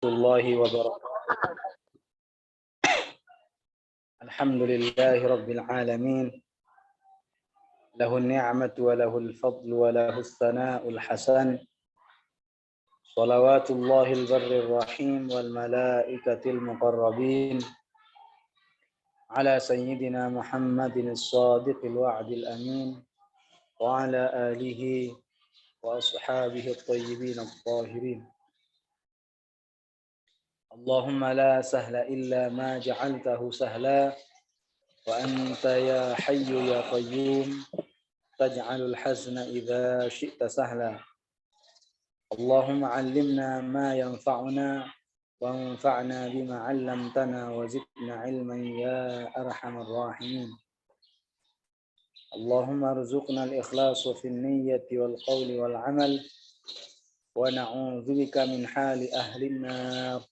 Warahmatullahi wabarakatuh. Alhamdulillahi rabbil alamin. Lahun ni'matu wa lahul fadlu wa lahus sana'ul hasan. Salawatullahil barrir rahim wal malaikatil muqarrabin. Ala sayyidina Muhammadin as-sadiqil wa'dil amin. Wa ala alihi wa ashabihi at-tayyibin at-tahirin. Allahumma la sahla illa ma ja'altahu sahla wa anta ya hayyu ya qayyum taj'alul hazna idza syi'ta sahla. Allahumma 'allimna ma yanfa'una wanfa'na bima 'allamtana wa zidna 'ilman ya arhamar rahimin. Allahumma arzuqna al-ikhlasa fin niyyati wal qawli wal 'amal wa na'udzubika min hali ahli an-nar.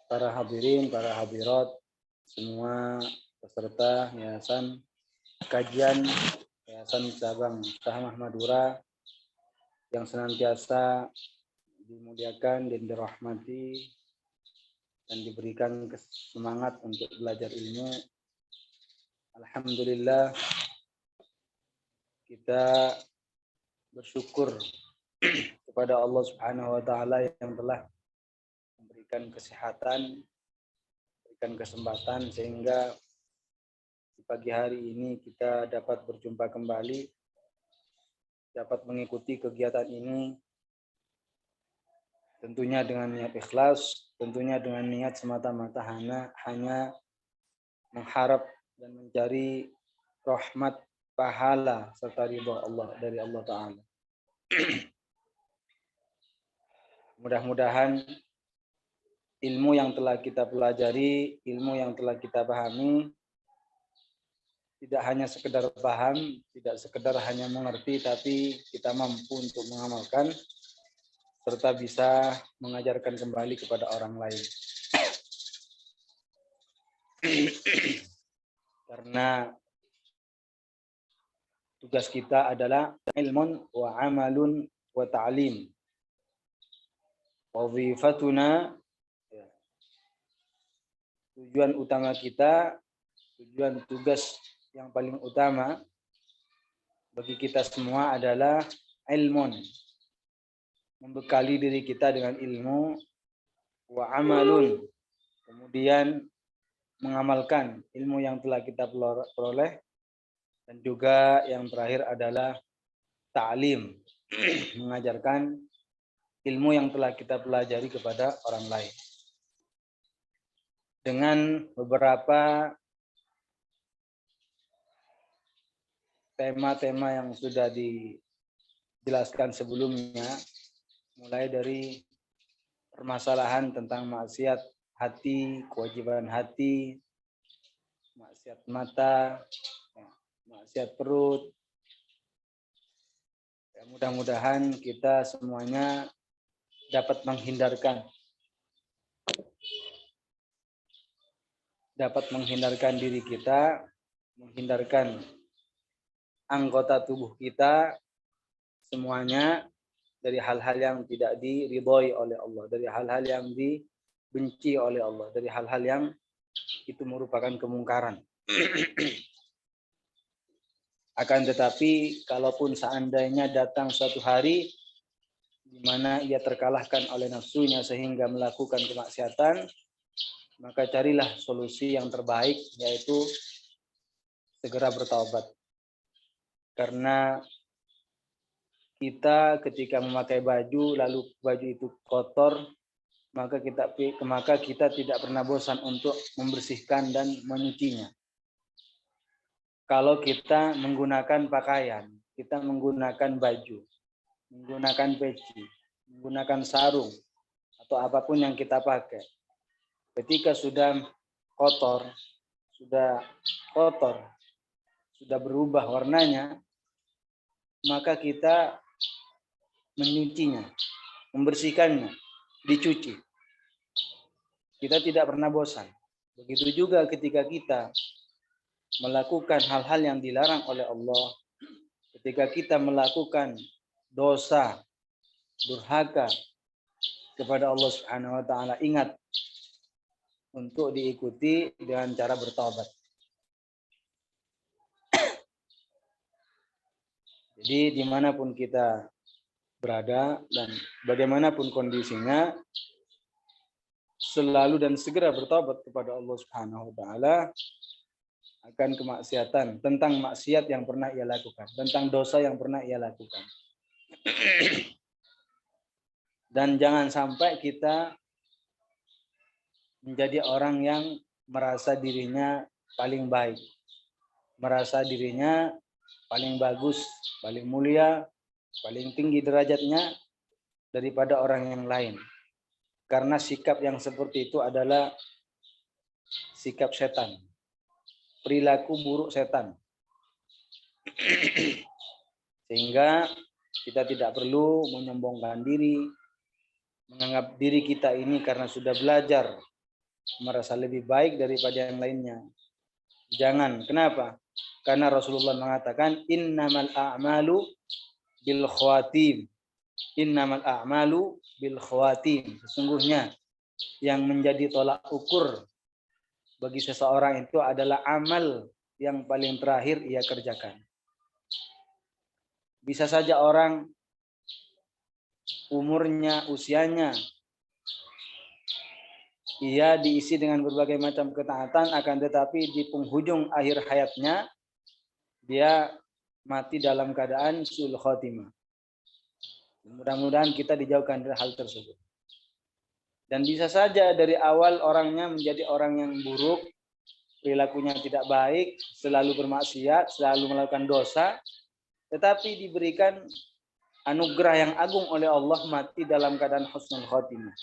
Para hadirin, para hadirat, semua peserta Yayasan Kajian Yayasan Cabang Syah Madura yang senantiasa dimuliakan dan dirahmati dan diberikan semangat untuk belajar ilmu. Alhamdulillah, kita bersyukur kepada Allah Subhanahu wa taala yang telah memberikan kesehatan, memberikan kesempatan sehingga di pagi hari ini kita dapat berjumpa kembali, dapat mengikuti kegiatan ini tentunya dengan niat ikhlas, tentunya dengan niat semata-mata hanya mengharap dan mencari rahmat, pahala serta ridha Allah dari Allah Ta'ala. Mudah-mudahan ilmu yang telah kita pelajari, ilmu yang telah kita pahami, tidak hanya sekedar paham, tidak sekedar hanya mengerti, tapi kita mampu untuk mengamalkan, serta bisa mengajarkan kembali kepada orang lain. Karena tugas kita adalah ilmun wa amalun wa ta'lim. Wazifatuna, tujuan utama kita, tujuan tugas yang paling utama bagi kita semua adalah ilmun, membekali diri kita dengan ilmu, wa amalun, kemudian mengamalkan ilmu yang telah kita peroleh, dan juga yang terakhir adalah ta'lim, mengajarkan ilmu yang telah kita pelajari kepada orang lain. Dengan beberapa tema-tema yang sudah dijelaskan sebelumnya, mulai dari permasalahan tentang maksiat hati, kewajiban hati, maksiat mata, maksiat perut. Ya, mudah-mudahan kita semuanya dapat menghindarkan diri kita, menghindarkan anggota tubuh kita semuanya dari hal-hal yang tidak diridhoi oleh Allah, dari hal-hal yang dibenci oleh Allah, dari hal-hal yang itu merupakan kemungkaran. Akan tetapi, kalaupun seandainya datang suatu hari di mana ia terkalahkan oleh nafsunya sehingga melakukan kemaksiatan, maka carilah solusi yang terbaik, yaitu segera bertaubat. Karena kita ketika memakai baju, lalu baju itu kotor, maka kita tidak pernah bosan untuk membersihkan dan menyucinya. Kalau kita menggunakan pakaian, kita menggunakan baju, menggunakan peci, menggunakan sarung, atau apapun yang kita pakai, ketika sudah kotor, sudah berubah warnanya, maka kita menyucinya, membersihkannya, dicuci. Kita tidak pernah bosan. Begitu juga ketika kita melakukan hal-hal yang dilarang oleh Allah, ketika kita melakukan dosa, durhaka kepada Allah Subhanahu wa taala, ingat untuk diikuti dengan cara bertaubat. Jadi dimanapun kita berada dan bagaimanapun kondisinya, selalu dan segera bertobat kepada Allah Subhanahu wa taala akan kemaksiatan, tentang maksiat yang pernah ia lakukan, tentang dosa yang pernah ia lakukan. Dan jangan sampai kita menjadi orang yang merasa dirinya paling baik, merasa dirinya paling bagus, paling mulia, paling tinggi derajatnya daripada orang yang lain. Karena sikap yang seperti itu adalah sikap setan, perilaku buruk setan. Sehingga kita tidak perlu menyombongkan diri, menganggap diri kita ini karena sudah belajar merasa lebih baik daripada yang lainnya. Jangan. Kenapa? Karena Rasulullah mengatakan innamal a'malu bil khawatim. Innamal a'malu bil khawatim. Sesungguhnya yang menjadi tolak ukur bagi seseorang itu adalah amal yang paling terakhir ia kerjakan. Bisa saja orang umurnya, usianya, ia diisi dengan berbagai macam ketaatan, akan tetapi di penghujung akhir hayatnya, dia mati dalam keadaan sul khotimah. Mudah-mudahan kita dijauhkan dari hal tersebut. Dan bisa saja dari awal orangnya menjadi orang yang buruk, perilakunya tidak baik, selalu bermaksiat, selalu melakukan dosa, tetapi diberikan anugerah yang agung oleh Allah, mati dalam keadaan husnul khotimah.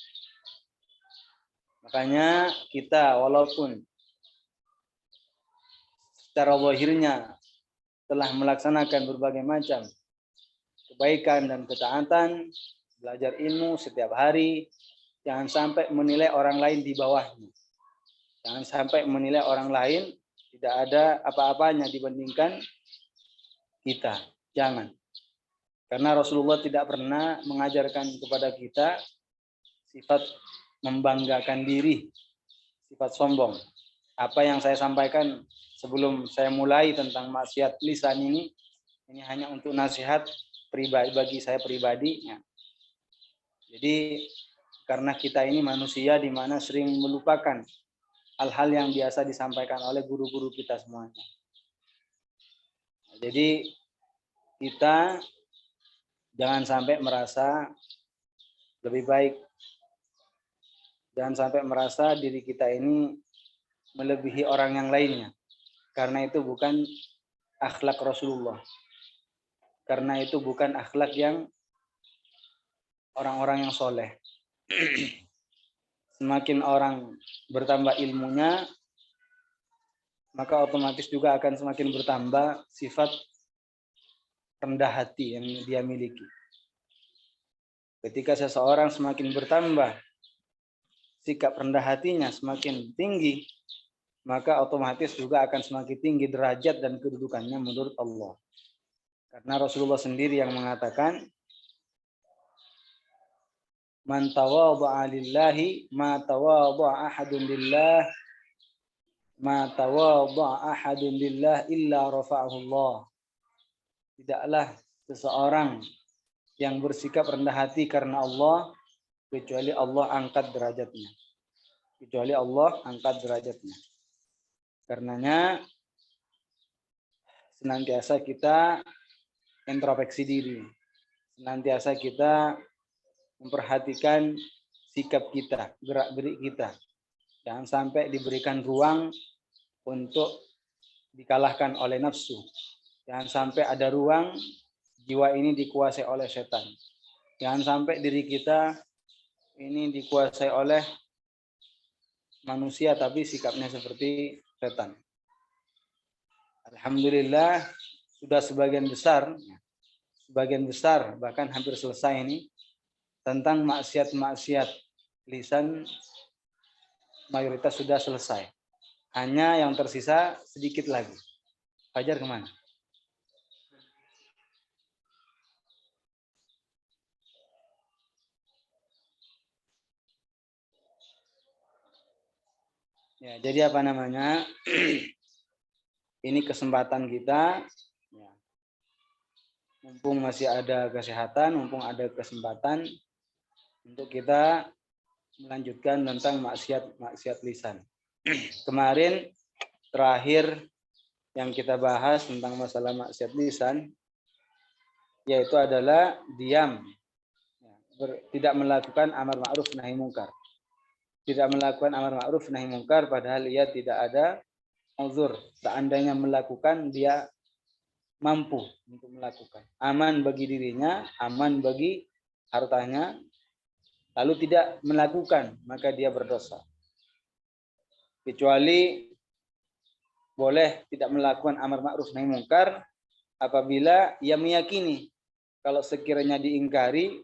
Makanya kita walaupun secara zahirnya telah melaksanakan berbagai macam kebaikan dan ketaatan, belajar ilmu setiap hari, jangan sampai menilai orang lain di bawahnya. Jangan sampai menilai orang lain tidak ada apa-apanya dibandingkan kita. Jangan. Karena Rasulullah tidak pernah mengajarkan kepada kita sifat membanggakan diri, sifat sombong. Apa yang saya sampaikan sebelum saya mulai tentang maksiat lisan ini hanya untuk nasihat pribadi bagi saya pribadi. Jadi karena kita ini manusia di mana sering melupakan hal-hal yang biasa disampaikan oleh guru-guru kita semuanya. Jadi kita jangan sampai merasa lebih baik. Jangan sampai merasa diri kita ini melebihi orang yang lainnya. Karena itu bukan akhlak Rasulullah. Karena itu bukan akhlak yang orang-orang yang soleh. Semakin orang bertambah ilmunya, maka otomatis juga akan semakin bertambah sifat rendah hati yang dia miliki. Ketika seseorang semakin bertambah sikap rendah hatinya semakin tinggi, maka otomatis juga akan semakin tinggi derajat dan kedudukannya menurut Allah. Karena Rasulullah sendiri yang mengatakan, man tawadha'a lillahi ma tawadha'a ahadun lillah ma tawadha'a ahadun lillah illa rafa'ahu Allah. Tidaklah seseorang yang bersikap rendah hati karena Allah kecuali Allah angkat derajatnya. Kecuali Allah angkat derajatnya. Karenanya senantiasa kita introspeksi diri. Senantiasa kita memperhatikan sikap kita, gerak-gerik kita. Jangan sampai diberikan ruang untuk dikalahkan oleh nafsu. Jangan sampai ada ruang jiwa ini dikuasai oleh setan. Jangan sampai diri kita ini dikuasai oleh manusia tapi sikapnya seperti setan. Alhamdulillah sudah sebagian besar bahkan hampir selesai ini tentang maksiat-maksiat lisan, mayoritas sudah selesai. Hanya yang tersisa sedikit lagi. Fajar kemana? Ya, jadi apa namanya? Ini kesempatan kita, ya, mumpung masih ada kesehatan, mumpung ada kesempatan untuk kita melanjutkan tentang maksiat lisan. Kemarin terakhir yang kita bahas tentang masalah maksiat lisan, yaitu adalah diam, tidak melakukan amar ma'ruf nahi mungkar. Tidak melakukan amar ma'ruf nahi mungkar padahal ia tidak ada uzur. Seandainya melakukan, dia mampu untuk melakukan. Aman bagi dirinya, aman bagi hartanya, lalu tidak melakukan, maka dia berdosa. Kecuali boleh tidak melakukan amar ma'ruf nahi mungkar apabila ia meyakini kalau sekiranya diingkari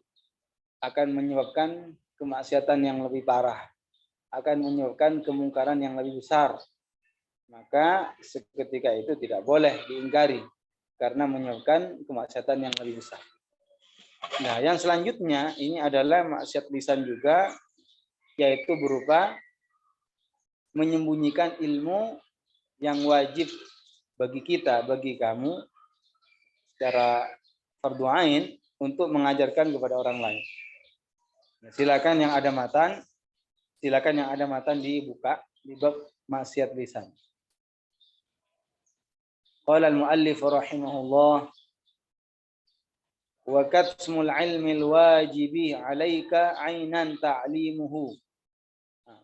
akan menyebabkan kemaksiatan yang lebih parah, akan menyebabkan kemungkaran yang lebih besar. Maka seketika itu tidak boleh diingkari karena menyebabkan kemaksiatan yang lebih besar. Nah, yang selanjutnya ini adalah maksiat lisan juga, yaitu berupa menyembunyikan ilmu yang wajib bagi kita, bagi kamu secara fardhu ain untuk mengajarkan kepada orang lain. Silakan yang ada matan dibuka di bab maksiat lisan. Qala al-muallif rahimahullah wa katmul ilmi al-wajibi 'alaika 'ainan ta'limuhu.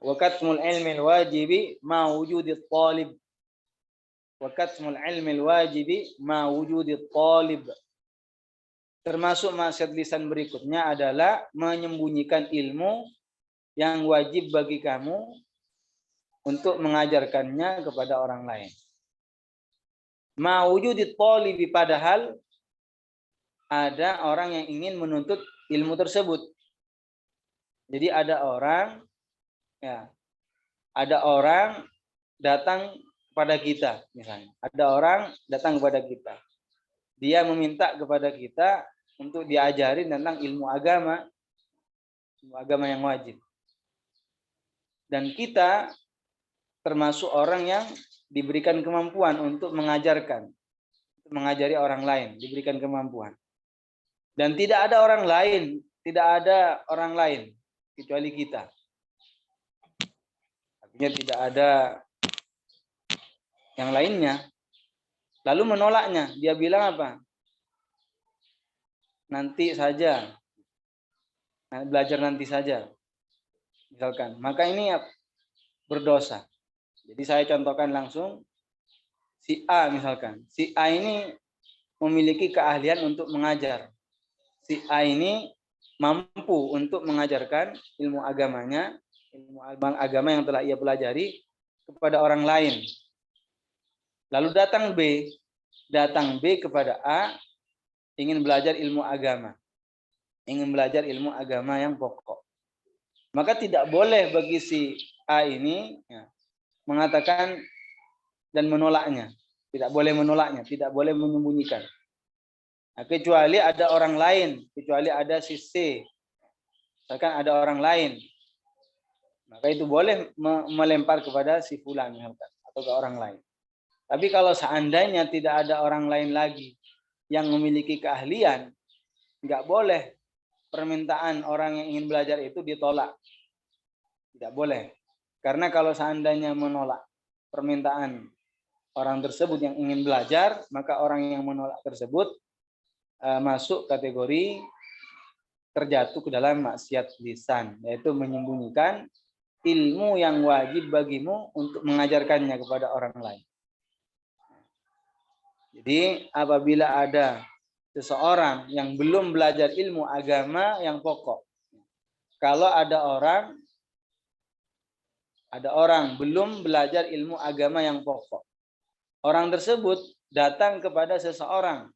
Wa katmul ilmi al-wajibi ma wujudi at-talib. Wa katmul ilmi al-wajibi ma wujudi at-talib. Termasuk maksiat lisan berikutnya adalah menyembunyikan ilmu yang wajib bagi kamu untuk mengajarkannya kepada orang lain. Ma wujudi talibi, padahal ada orang yang ingin menuntut ilmu tersebut. Jadi ada orang datang kepada kita misalnya. Ada orang datang kepada kita. Dia meminta kepada kita untuk diajarin tentang ilmu agama yang wajib. Dan kita termasuk orang yang diberikan kemampuan untuk mengajari orang lain, diberikan kemampuan. Dan tidak ada orang lain kecuali kita. Artinya tidak ada yang lainnya. Lalu menolaknya, dia bilang apa? Nanti saja. Belajar nanti saja. Misalkan, maka ini berdosa. Jadi saya contohkan langsung, si A misalkan. Si A ini memiliki keahlian untuk mengajar. Si A ini mampu untuk mengajarkan ilmu agama yang telah ia pelajari kepada orang lain. Lalu datang B kepada A, ingin belajar ilmu agama yang pokok. Maka tidak boleh bagi si A ini mengatakan dan menolaknya. Tidak boleh menolaknya, tidak boleh menyembunyikan. Nah, kecuali ada orang lain, kecuali ada si C. Misalkan ada orang lain. Maka itu boleh melempar kepada si fulan atau ke orang lain. Tapi kalau seandainya tidak ada orang lain lagi yang memiliki keahlian, nggak boleh permintaan orang yang ingin belajar itu ditolak. Tidak boleh. Karena kalau seandainya menolak permintaan orang tersebut yang ingin belajar, maka orang yang menolak tersebut masuk kategori terjatuh ke dalam maksiat lisan, yaitu menyembunyikan ilmu yang wajib bagimu untuk mengajarkannya kepada orang lain. Jadi apabila ada seseorang yang belum belajar ilmu agama yang pokok, kalau ada orang belum belajar ilmu agama yang pokok, orang tersebut datang kepada seseorang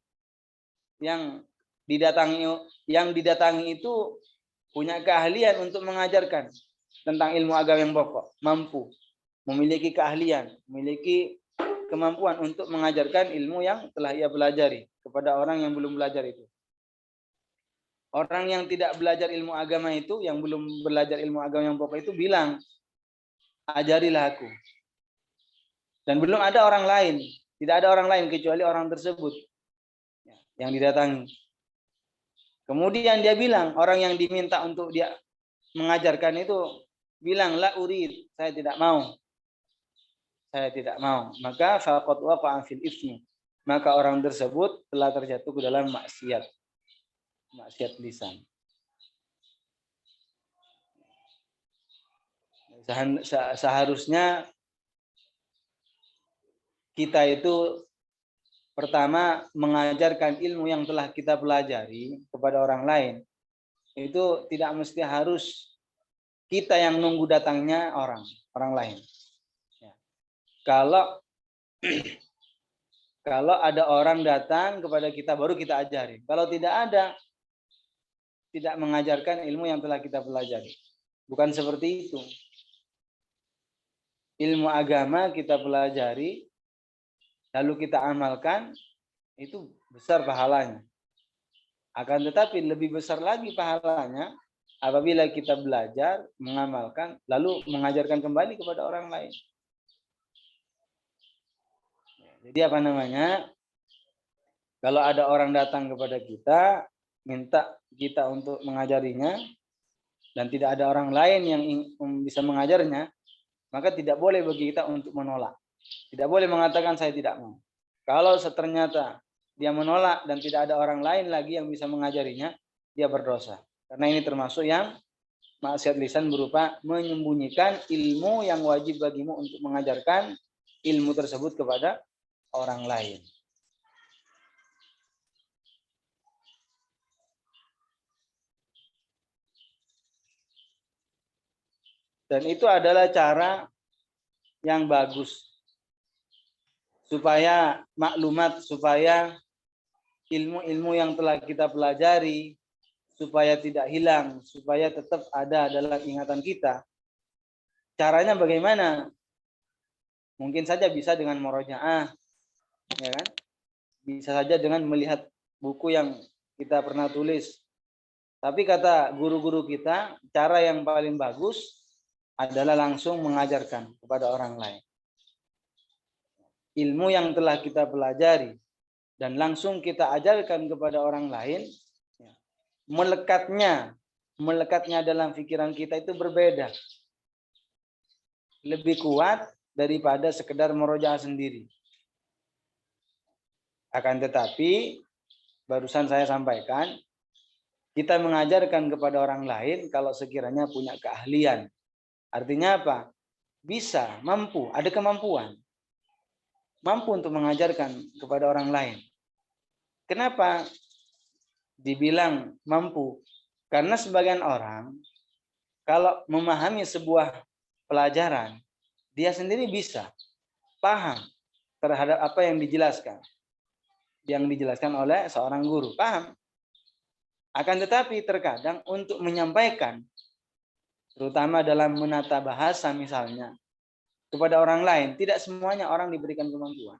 yang didatangi itu punya keahlian untuk mengajarkan tentang ilmu agama yang pokok, mampu, memiliki keahlian, memiliki kemampuan untuk mengajarkan ilmu yang telah ia pelajari kepada orang yang belum belajar itu. Orang yang tidak belajar ilmu agama itu, yang belum belajar ilmu agama yang pokok itu bilang, ajarilah aku. Dan belum ada orang lain, tidak ada orang lain kecuali orang tersebut yang didatangi. Kemudian dia bilang, orang yang diminta untuk dia mengajarkan itu bilang, la urid, saya tidak mau. Saya tidak mau. Maka faqad waqa'a fil itsmi. Maka orang tersebut telah terjatuh ke dalam maksiat. Maksiat lisan. Seharusnya kita itu pertama mengajarkan ilmu yang telah kita pelajari kepada orang lain. Itu tidak mesti harus kita yang nunggu datangnya orang lain. Ya. Kalau ada orang datang kepada kita baru kita ajari. Kalau tidak ada, tidak mengajarkan ilmu yang telah kita pelajari. Bukan seperti itu. Ilmu agama kita pelajari, lalu kita amalkan, itu besar pahalanya. Akan tetapi lebih besar lagi pahalanya apabila kita belajar, mengamalkan, lalu mengajarkan kembali kepada orang lain. Jadi apa namanya? Kalau ada orang datang kepada kita, minta kita untuk mengajarinya, dan tidak ada orang lain yang bisa mengajarnya, maka tidak boleh bagi kita untuk menolak. Tidak boleh mengatakan saya tidak mau. Kalau ternyata dia menolak dan tidak ada orang lain lagi yang bisa mengajarinya, dia berdosa. Karena ini termasuk yang maksiat lisan berupa menyembunyikan ilmu yang wajib bagimu untuk mengajarkan ilmu tersebut kepada orang lain. Dan itu adalah cara yang bagus supaya maklumat, supaya ilmu-ilmu yang telah kita pelajari supaya tidak hilang, supaya tetap ada dalam ingatan kita. Caranya bagaimana? Mungkin saja bisa dengan murojaah, ya kan? Bisa saja dengan melihat buku yang kita pernah tulis. Tapi kata guru-guru kita, cara yang paling bagus adalah langsung mengajarkan kepada orang lain. Ilmu yang telah kita pelajari dan langsung kita ajarkan kepada orang lain, melekatnya dalam pikiran kita itu berbeda. Lebih kuat daripada sekedar murojaah sendiri. Akan tetapi, barusan saya sampaikan, kita mengajarkan kepada orang lain kalau sekiranya punya keahlian. Artinya apa? Bisa, mampu, ada kemampuan. Mampu untuk mengajarkan kepada orang lain. Kenapa dibilang mampu? Karena sebagian orang kalau memahami sebuah pelajaran, dia sendiri bisa paham terhadap apa yang dijelaskan oleh seorang guru, paham. Akan tetapi terkadang untuk menyampaikan, terutama dalam menata bahasa misalnya, kepada orang lain, tidak semuanya orang diberikan kemampuan.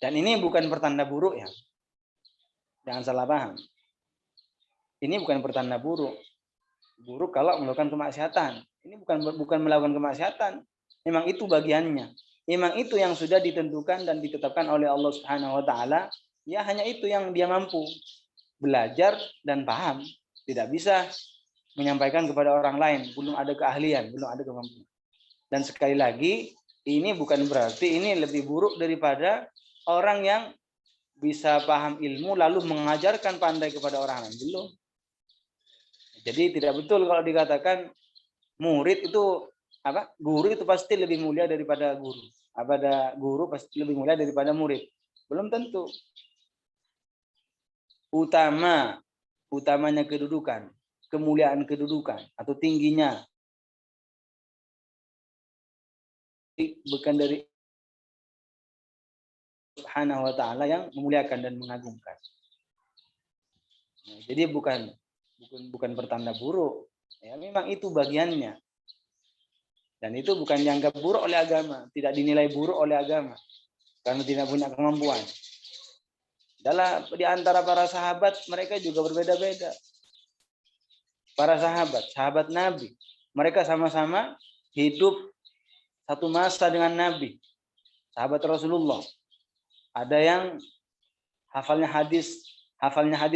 Dan ini bukan pertanda buruk ya. Jangan salah paham. Ini bukan pertanda buruk. Buruk kalau melakukan kemaksiatan. Ini bukan melakukan kemaksiatan. Memang itu bagiannya. Memang itu yang sudah ditentukan dan ditetapkan oleh Allah Subhanahu wa taala. Ya hanya itu yang dia mampu. Belajar dan paham. Tidak bisa menyampaikan kepada orang lain. Belum ada keahlian, belum ada kemampuan. Dan sekali lagi, ini bukan berarti ini lebih buruk daripada orang yang bisa paham ilmu lalu mengajarkan pandai kepada orang lain. Belum. Jadi tidak betul kalau dikatakan murid itu guru itu pasti lebih mulia daripada guru. Guru pasti lebih mulia daripada murid. Belum tentu. Utamanya kedudukan, kemuliaan kedudukan atau tingginya bukan dari Subhanahu wa taala yang memuliakan dan mengagungkan. Jadi bukan pertanda buruk. Ya, memang itu bagiannya. Dan itu bukan dianggap buruk oleh agama, tidak dinilai buruk oleh agama karena tidak punya kemampuan. Di antara para sahabat mereka juga berbeda-beda. Para sahabat Nabi, Mereka sama-sama hidup satu masa dengan Nabi, sahabat Rasulullah. Ada yang hafalnya hadis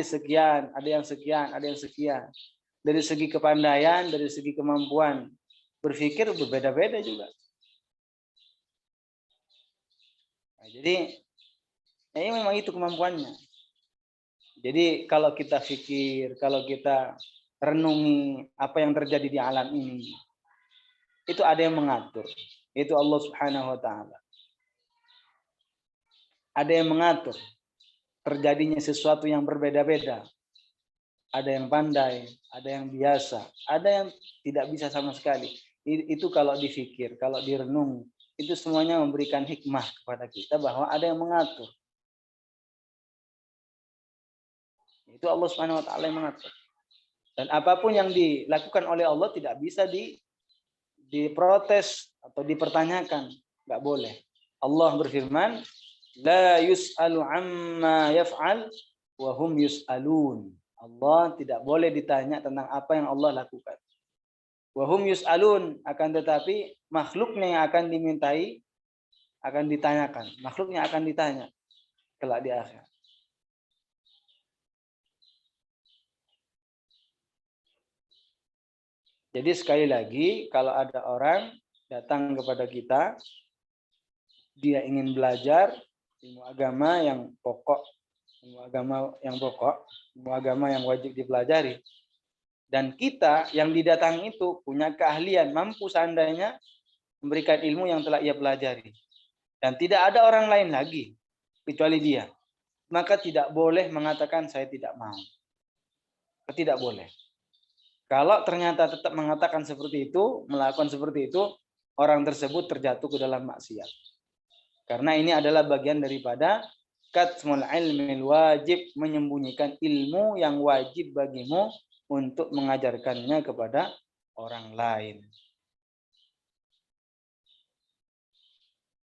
sekian, ada yang sekian, ada yang sekian. Dari segi kepandaian, dari segi kemampuan berpikir berbeda-beda juga. Nah, jadi ini memang itu kemampuannya. Jadi kalau kita pikir, kalau kita renungi apa yang terjadi di alam ini, itu ada yang mengatur. Itu Allah Subhanahu wa taala. Ada yang mengatur terjadinya sesuatu yang berbeda-beda. Ada yang pandai, ada yang biasa, ada yang tidak bisa sama sekali. Itu kalau dipikir, kalau direnung, itu semuanya memberikan hikmah kepada kita bahwa ada yang mengatur. Itu Allah Subhanahu wa taala yang mengatur. Dan apapun yang dilakukan oleh Allah tidak bisa diprotes atau dipertanyakan, enggak boleh. Allah berfirman, la yus'alu amma yaf'al wa hum yus'alun. Allah tidak boleh ditanya tentang apa yang Allah lakukan. Wa hum yus'alun, akan tetapi makhluknya yang akan dimintai akan ditanyakan. Makhluknya akan ditanya kelak di akhirat. Jadi sekali lagi, kalau ada orang datang kepada kita, dia ingin belajar ilmu agama yang pokok, ilmu agama yang wajib dipelajari. Dan kita yang didatangi itu punya keahlian, mampu seandainya memberikan ilmu yang telah ia pelajari. Dan tidak ada orang lain lagi kecuali dia. Maka tidak boleh mengatakan saya tidak mau. Tidak boleh. Kalau ternyata tetap mengatakan seperti itu, melakukan seperti itu, orang tersebut terjatuh ke dalam maksiat. Karena ini adalah bagian daripada katmul ilmil wajib, menyembunyikan ilmu yang wajib bagimu untuk mengajarkannya kepada orang lain.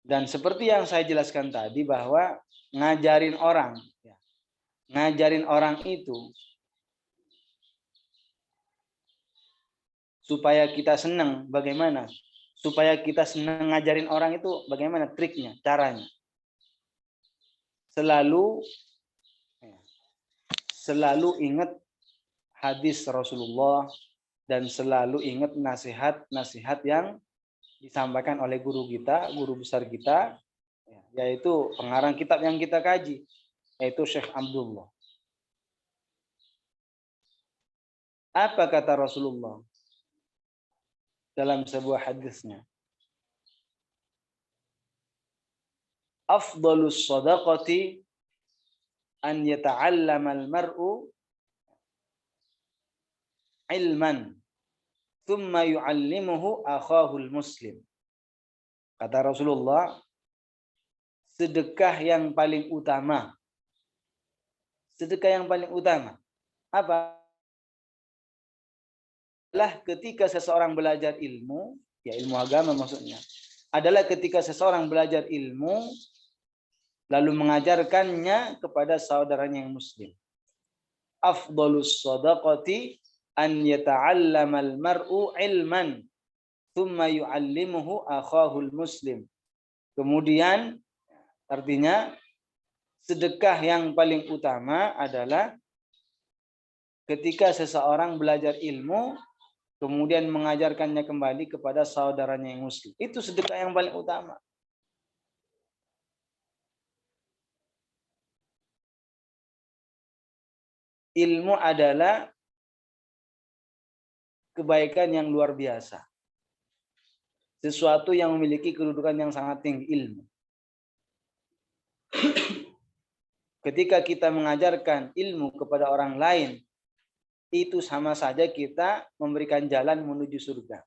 Dan seperti yang saya jelaskan tadi bahwa ngajarin orang itu supaya kita senang, bagaimana? Supaya kita senang ngajarin orang itu bagaimana triknya, caranya? Selalu ingat hadis Rasulullah dan selalu ingat nasihat-nasihat yang disampaikan oleh guru kita, guru besar kita, yaitu pengarang kitab yang kita kaji, yaitu Syekh Abdullah. Apa kata Rasulullah dalam sebuah hadisnya? Afdalus shadaqati an yata'allama al-mar'u ilman thumma yu'allimuhu akhahul muslim. Kata Rasulullah, sedekah yang paling utama apa? Adalah ketika seseorang belajar ilmu, ya ilmu agama maksudnya, adalah ketika seseorang belajar ilmu lalu mengajarkannya kepada saudaranya yang muslim. Afdalus shadaqati an yata'allamal mar'u ilman thumma yu'allimuhu akhahul muslim. Kemudian artinya sedekah yang paling utama adalah ketika seseorang belajar ilmu kemudian mengajarkannya kembali kepada saudaranya yang muslim. Itu sedekah yang paling utama. Ilmu adalah kebaikan yang luar biasa. Sesuatu yang memiliki kedudukan yang sangat tinggi, ilmu. Ketika kita mengajarkan ilmu kepada orang lain, itu sama saja kita memberikan jalan menuju surga.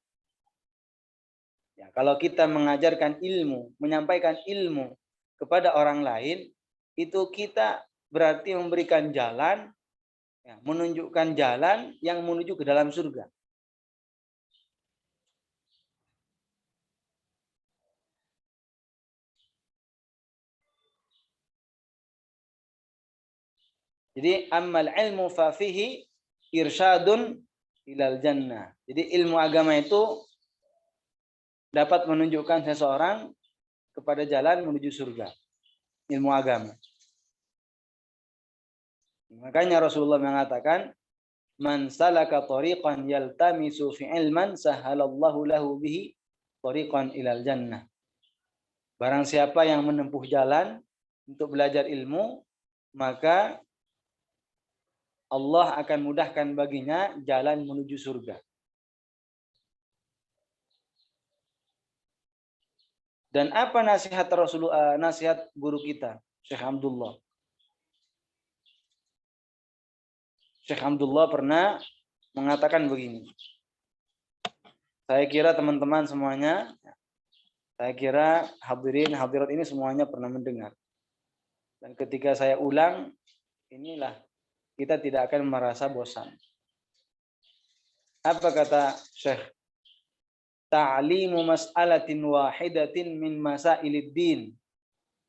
Ya, kalau kita mengajarkan ilmu, menyampaikan ilmu kepada orang lain, itu kita berarti memberikan jalan, ya, menunjukkan jalan yang menuju ke dalam surga. Jadi amal ilmu fa fihi irsyadun ilal jannah. Jadi ilmu agama itu dapat menunjukkan seseorang kepada jalan menuju surga. Ilmu agama. Makanya Rasulullah mengatakan, man salaka tariqan yaltamisu fi ilman sahalallahu lahu bihi tariqan ilal jannah. Barang siapa yang menempuh jalan untuk belajar ilmu, maka Allah akan mudahkan baginya jalan menuju surga. Dan apa nasihat Rasulullah, nasihat guru kita, Syekh Abdullah? Syekh Abdullah pernah mengatakan begini. Saya kira teman-teman semuanya, saya kira hadirin hadirat ini semuanya pernah mendengar. Dan ketika saya ulang, inilah kita tidak akan merasa bosan. Apa kata Syekh? Ta'limu mas'alatin wahidatin min masailid din.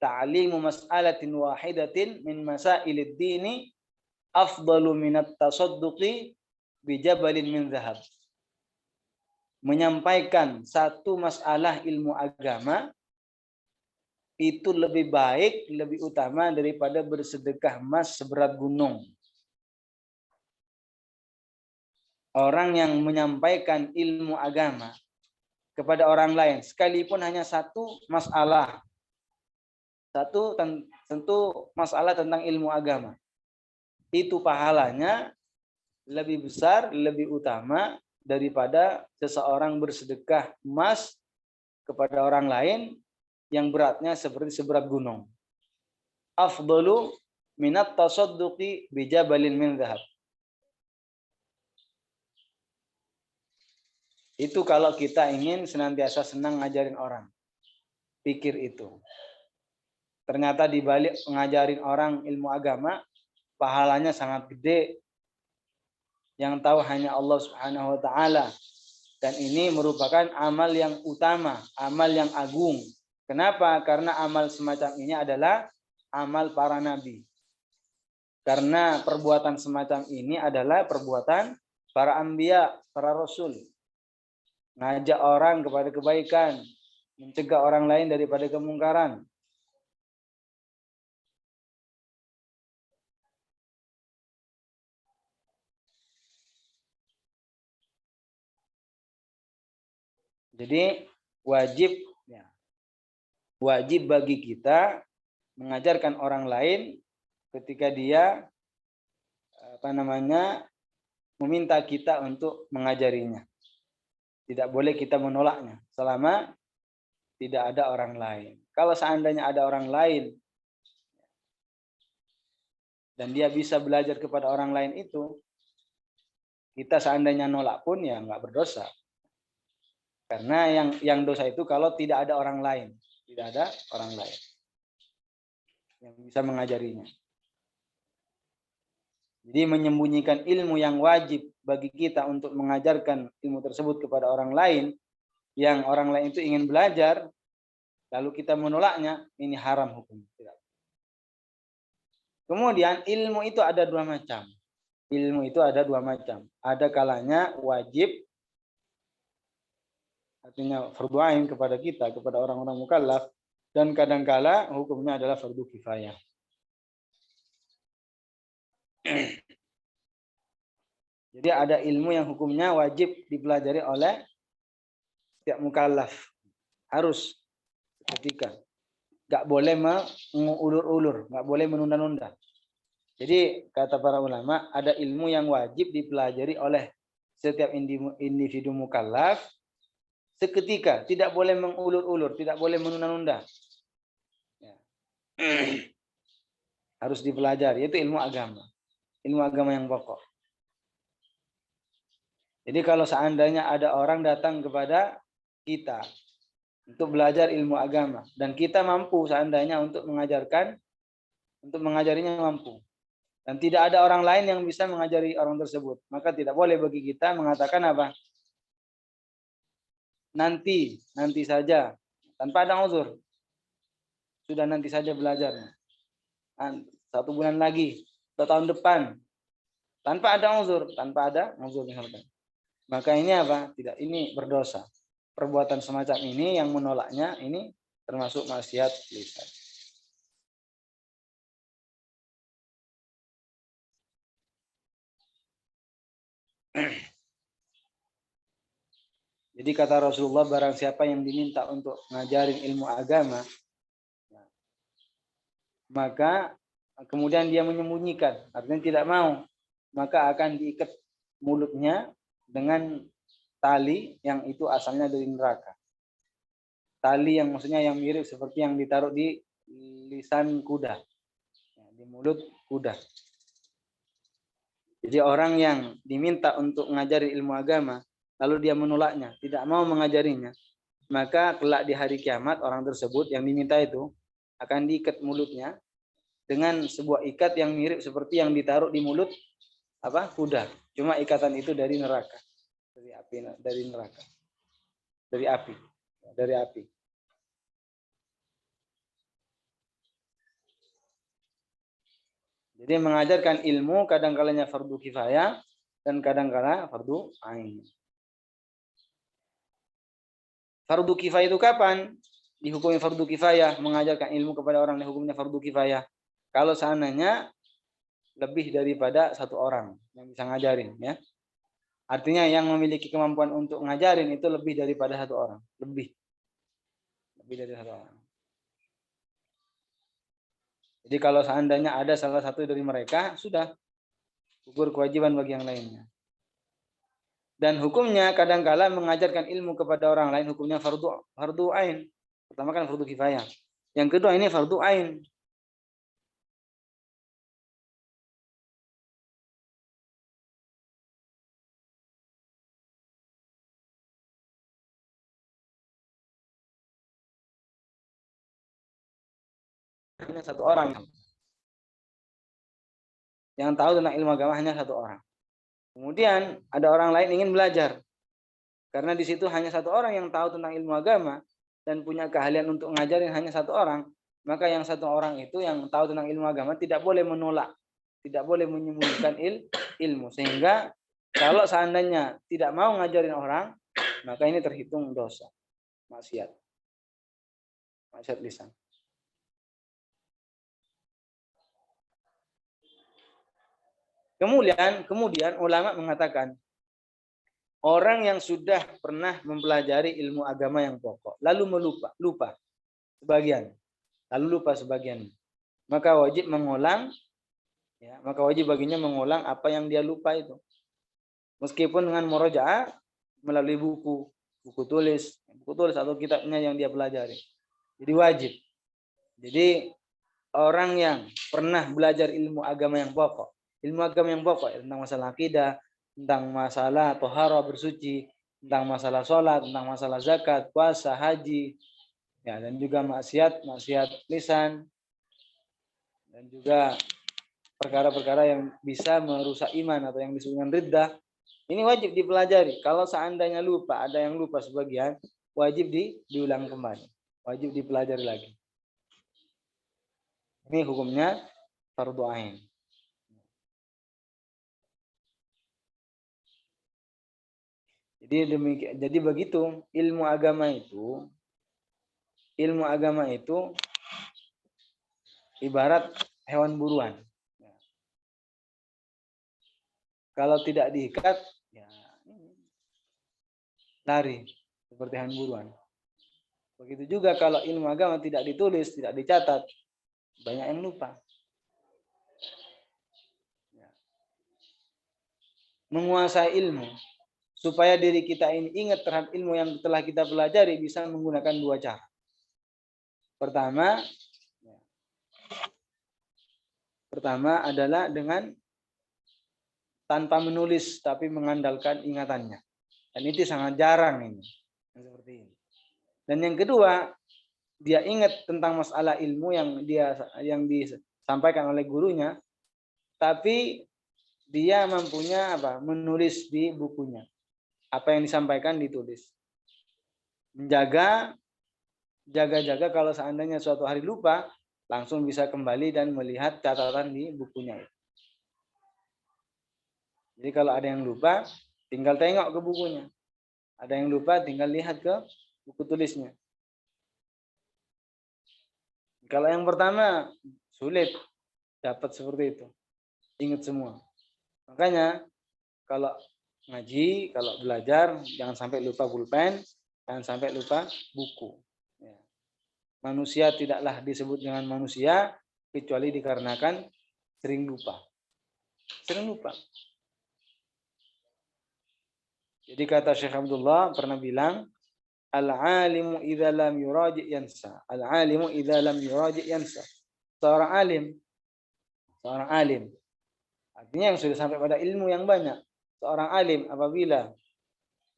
Ta'limu mas'alatin wahidatin min masailid dini afdalu minat tasadduqi bijabalin min zahab. Menyampaikan satu masalah ilmu agama itu lebih baik, lebih utama daripada bersedekah emas seberat gunung. Orang yang menyampaikan ilmu agama kepada orang lain, sekalipun hanya satu masalah, tentu masalah tentang ilmu agama, itu pahalanya lebih besar, lebih utama daripada seseorang bersedekah emas kepada orang lain yang beratnya seperti seberat gunung. Afdalu minat tasadduqi bijabalin min dhahab. Itu kalau kita ingin senantiasa senang ngajarin orang. Pikir itu. Ternyata di balik ngajarin orang ilmu agama, pahalanya sangat gede. Yang tahu hanya Allah Subhanahu wa taala. Dan ini merupakan amal yang utama, amal yang agung. Kenapa? Karena amal semacam ini adalah amal para nabi. Karena perbuatan semacam ini adalah perbuatan para anbiya, para rasul. Ngajak orang kepada kebaikan, mencegah orang lain daripada kemungkaran. Jadi wajib bagi kita mengajarkan orang lain ketika dia meminta kita untuk mengajarinya. Tidak boleh kita menolaknya selama tidak ada orang lain. Kalau seandainya ada orang lain dan dia bisa belajar kepada orang lain itu, kita seandainya nolak pun ya nggak berdosa. Karena yang dosa itu kalau tidak ada orang lain, tidak ada orang lain yang bisa mengajarinya. Jadi menyembunyikan ilmu yang wajib bagi kita untuk mengajarkan ilmu tersebut kepada orang lain, yang orang lain itu ingin belajar, lalu kita menolaknya, ini haram hukum. Kemudian ilmu itu ada dua macam. Ilmu itu ada dua macam. Ada kalanya wajib, artinya fardu ain kepada kita, kepada orang-orang mukallaf, dan kadangkala hukumnya adalah fardu kifayah. Jadi ada ilmu yang hukumnya wajib dipelajari oleh setiap mukallaf. Harus ketika. Nggak boleh mengulur-ulur, nggak boleh menunda-nunda. Jadi kata para ulama, ada ilmu yang wajib dipelajari oleh setiap individu mukallaf seketika. Tidak boleh mengulur-ulur, tidak boleh menunda-nunda. Ya. Harus dipelajari, yaitu ilmu agama. Ilmu agama yang pokok. Jadi kalau seandainya ada orang datang kepada kita untuk belajar ilmu agama dan kita mampu seandainya untuk mengajarinya mampu, dan tidak ada orang lain yang bisa mengajari orang tersebut, maka tidak boleh bagi kita mengatakan apa? Nanti saja, tanpa ada uzur. Sudah nanti saja belajarnya. 1 bulan lagi, atau tahun depan, tanpa ada uzur misalkan. maka ini apa? Tidak, ini berdosa. Perbuatan semacam ini yang menolaknya ini termasuk maksiat lisan. Jadi kata Rasulullah, barang siapa yang diminta untuk ngajarin ilmu agama, maka kemudian dia menyembunyikan, artinya tidak mau, maka akan diikat mulutnya dengan tali yang itu asalnya dari neraka. Tali yang maksudnya yang mirip seperti yang ditaruh di lisan kuda, di mulut kuda. Jadi orang yang diminta untuk mengajari ilmu agama, lalu dia menolaknya, tidak mau mengajarinya, maka kelak di hari kiamat orang tersebut yang diminta itu akan diikat mulutnya dengan sebuah ikat yang mirip seperti yang ditaruh di mulut kuda. Cuma ikatan itu dari neraka, dari api, dari neraka, dari api. Jadi mengajarkan ilmu kadang-kalanya fardu kifayah dan kadang-kala fardu ain. Fardu kifayah itu kapan dihukumi fardu kifayah? Mengajarkan ilmu kepada orang dihukumnya fardu kifayah kalau seandainya lebih daripada satu orang yang bisa ngajarin, ya. Artinya yang memiliki kemampuan untuk ngajarin itu lebih daripada satu orang, lebih dari satu orang. Jadi kalau seandainya ada salah satu dari mereka, sudah gugur kewajiban bagi yang lainnya. Dan hukumnya kadang-kala mengajarkan ilmu kepada orang lain hukumnya fardu ain. Pertama kan fardu kifayah. Yang kedua ini fardu ain. Hanya satu orang yang tahu tentang ilmu agama, hanya satu orang. Kemudian ada orang lain ingin belajar. Karena di situ hanya satu orang yang tahu tentang ilmu agama dan punya keahlian untuk ngajarin hanya satu orang, maka yang satu orang itu yang tahu tentang ilmu agama tidak boleh menolak, tidak boleh menyembunyikan ilmu. Sehingga kalau seandainya tidak mau ngajarin orang, maka ini terhitung dosa, maksiat lisan. Kemudian ulama mengatakan, orang yang sudah pernah mempelajari ilmu agama yang pokok, lalu lupa sebagian, maka wajib mengulang, ya, maka wajib baginya mengulang apa yang dia lupa itu, meskipun dengan murojaah melalui buku tulis atau kitabnya yang dia pelajari. Jadi wajib. Jadi orang yang pernah belajar ilmu agama yang pokok tentang masalah akidah, tentang masalah tohara bersuci, tentang masalah sholat, tentang masalah zakat, puasa, haji, ya, dan juga maksiat lisan, dan juga perkara-perkara yang bisa merusak iman atau yang disebut dengan riddah. Ini wajib dipelajari. Kalau seandainya lupa, ada yang lupa sebagian, wajib diulang kembali, wajib dipelajari lagi. Ini hukumnya fardu ain. Jadi begitu ilmu agama itu ibarat hewan buruan. Kalau tidak diikat, ya lari seperti hewan buruan. Begitu juga kalau ilmu agama tidak ditulis, tidak dicatat, banyak yang lupa. Menguasai ilmu supaya diri kita ini ingat terhadap ilmu yang telah kita pelajari bisa menggunakan dua cara. Pertama adalah dengan tanpa menulis tapi mengandalkan ingatannya. Dan itu sangat jarang ini. Seperti ini. Dan yang kedua, dia ingat tentang masalah ilmu yang disampaikan oleh gurunya, tapi dia mampunya menulis di bukunya. Apa yang disampaikan ditulis. Jaga kalau seandainya suatu hari lupa, langsung bisa kembali dan melihat catatan di bukunya itu. Jadi kalau ada yang lupa, tinggal tengok ke bukunya. Ada yang lupa, tinggal lihat ke buku tulisnya. Kalau yang pertama sulit dapat seperti itu, ingat semua. Makanya kalau ngaji, kalau belajar, jangan sampai lupa pulpen, jangan sampai lupa buku. Ya. Manusia tidaklah disebut dengan manusia kecuali dikarenakan sering lupa. Sering lupa. Jadi kata Syekh Abdullah pernah bilang, al-alimu idza lam yuraji' yansa. Al-alimu idza lam yuraji' yansa. Seorang alim. Artinya yang sudah sampai pada ilmu yang banyak. Seorang alim apabila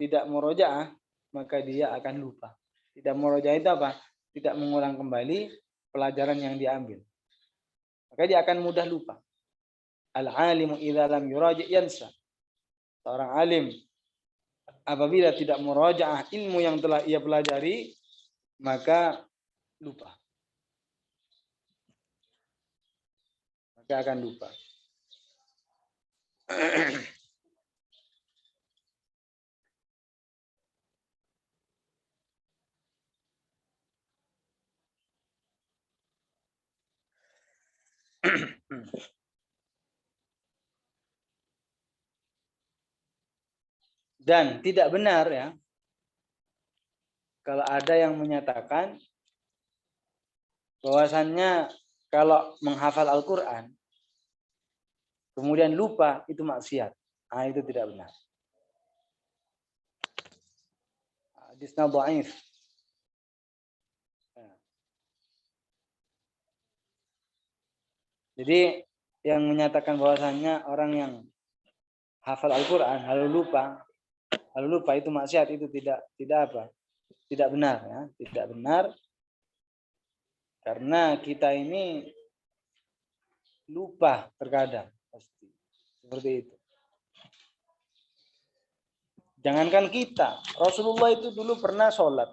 tidak murojaah, maka dia akan lupa. Tidak murojaah itu apa? Tidak mengulang kembali pelajaran yang diambil. Maka dia akan mudah lupa. Al-alimu idza lam yuraji' yansa. Seorang alim apabila tidak murojaah ilmu yang telah ia pelajari, maka lupa. Maka akan lupa. Dan tidak benar ya kalau ada yang menyatakan bahwasannya kalau menghafal Al-Quran kemudian lupa itu maksiat. Nah, itu tidak benar. Hadisnya dhaif. Jadi yang menyatakan bahwasannya orang yang hafal Al-Quran lalu lupa itu maksiat, itu tidak benar ya, tidak benar, karena kita ini lupa terkadang pasti seperti itu. Jangankan kita, Rasulullah itu dulu pernah sholat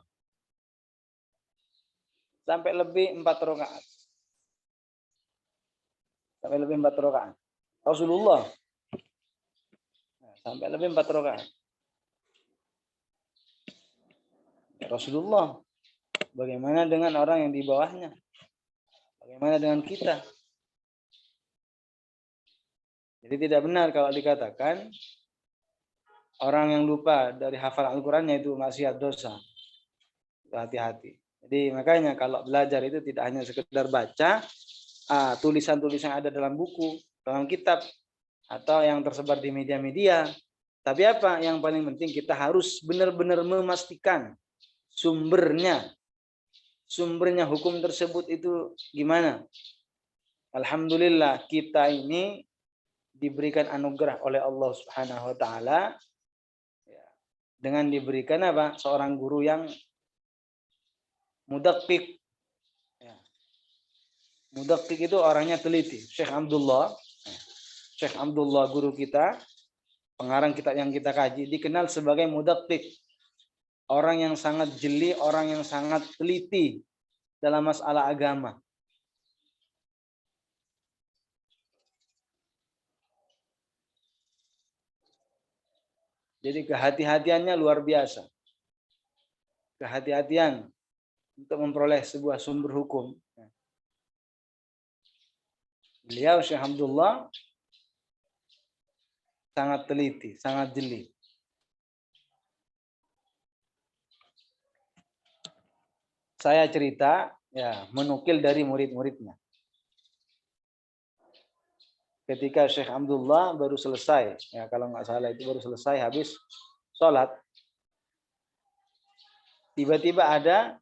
sampai lebih 4 rakaat. Sampai lebih 4 rakaat. Rasulullah sampai lebih 4 rakaat. Rasulullah, bagaimana dengan orang yang di bawahnya? Bagaimana dengan kita? Jadi tidak benar kalau dikatakan orang yang lupa dari hafal Al-Qurannya itu maksiat, dosa. Hati-hati. Jadi makanya kalau belajar itu tidak hanya sekedar baca tulisan-tulisan yang ada dalam buku, dalam kitab, atau yang tersebar di media-media. Tapi apa yang paling penting, kita harus benar-benar memastikan sumbernya hukum tersebut itu gimana. Alhamdulillah kita ini diberikan anugerah oleh Allah Subhanahu wa taala dengan diberikan apa? Seorang guru yang mudaqqiq. Ya. Mudaqqiq itu orangnya teliti. Syekh Abdullah guru kita, pengarang kitab yang kita kaji, dikenal sebagai mudaqqiq. Orang yang sangat jeli, orang yang sangat teliti dalam masalah agama. Jadi kehati-hatiannya luar biasa. Kehati-hatian untuk memperoleh sebuah sumber hukum. Beliau Syekh Abdullah sangat teliti, sangat jeli. Saya cerita, ya, menukil dari murid-muridnya. Ketika Syekh Abdullah baru selesai, ya kalau nggak salah itu baru selesai habis sholat, tiba-tiba ada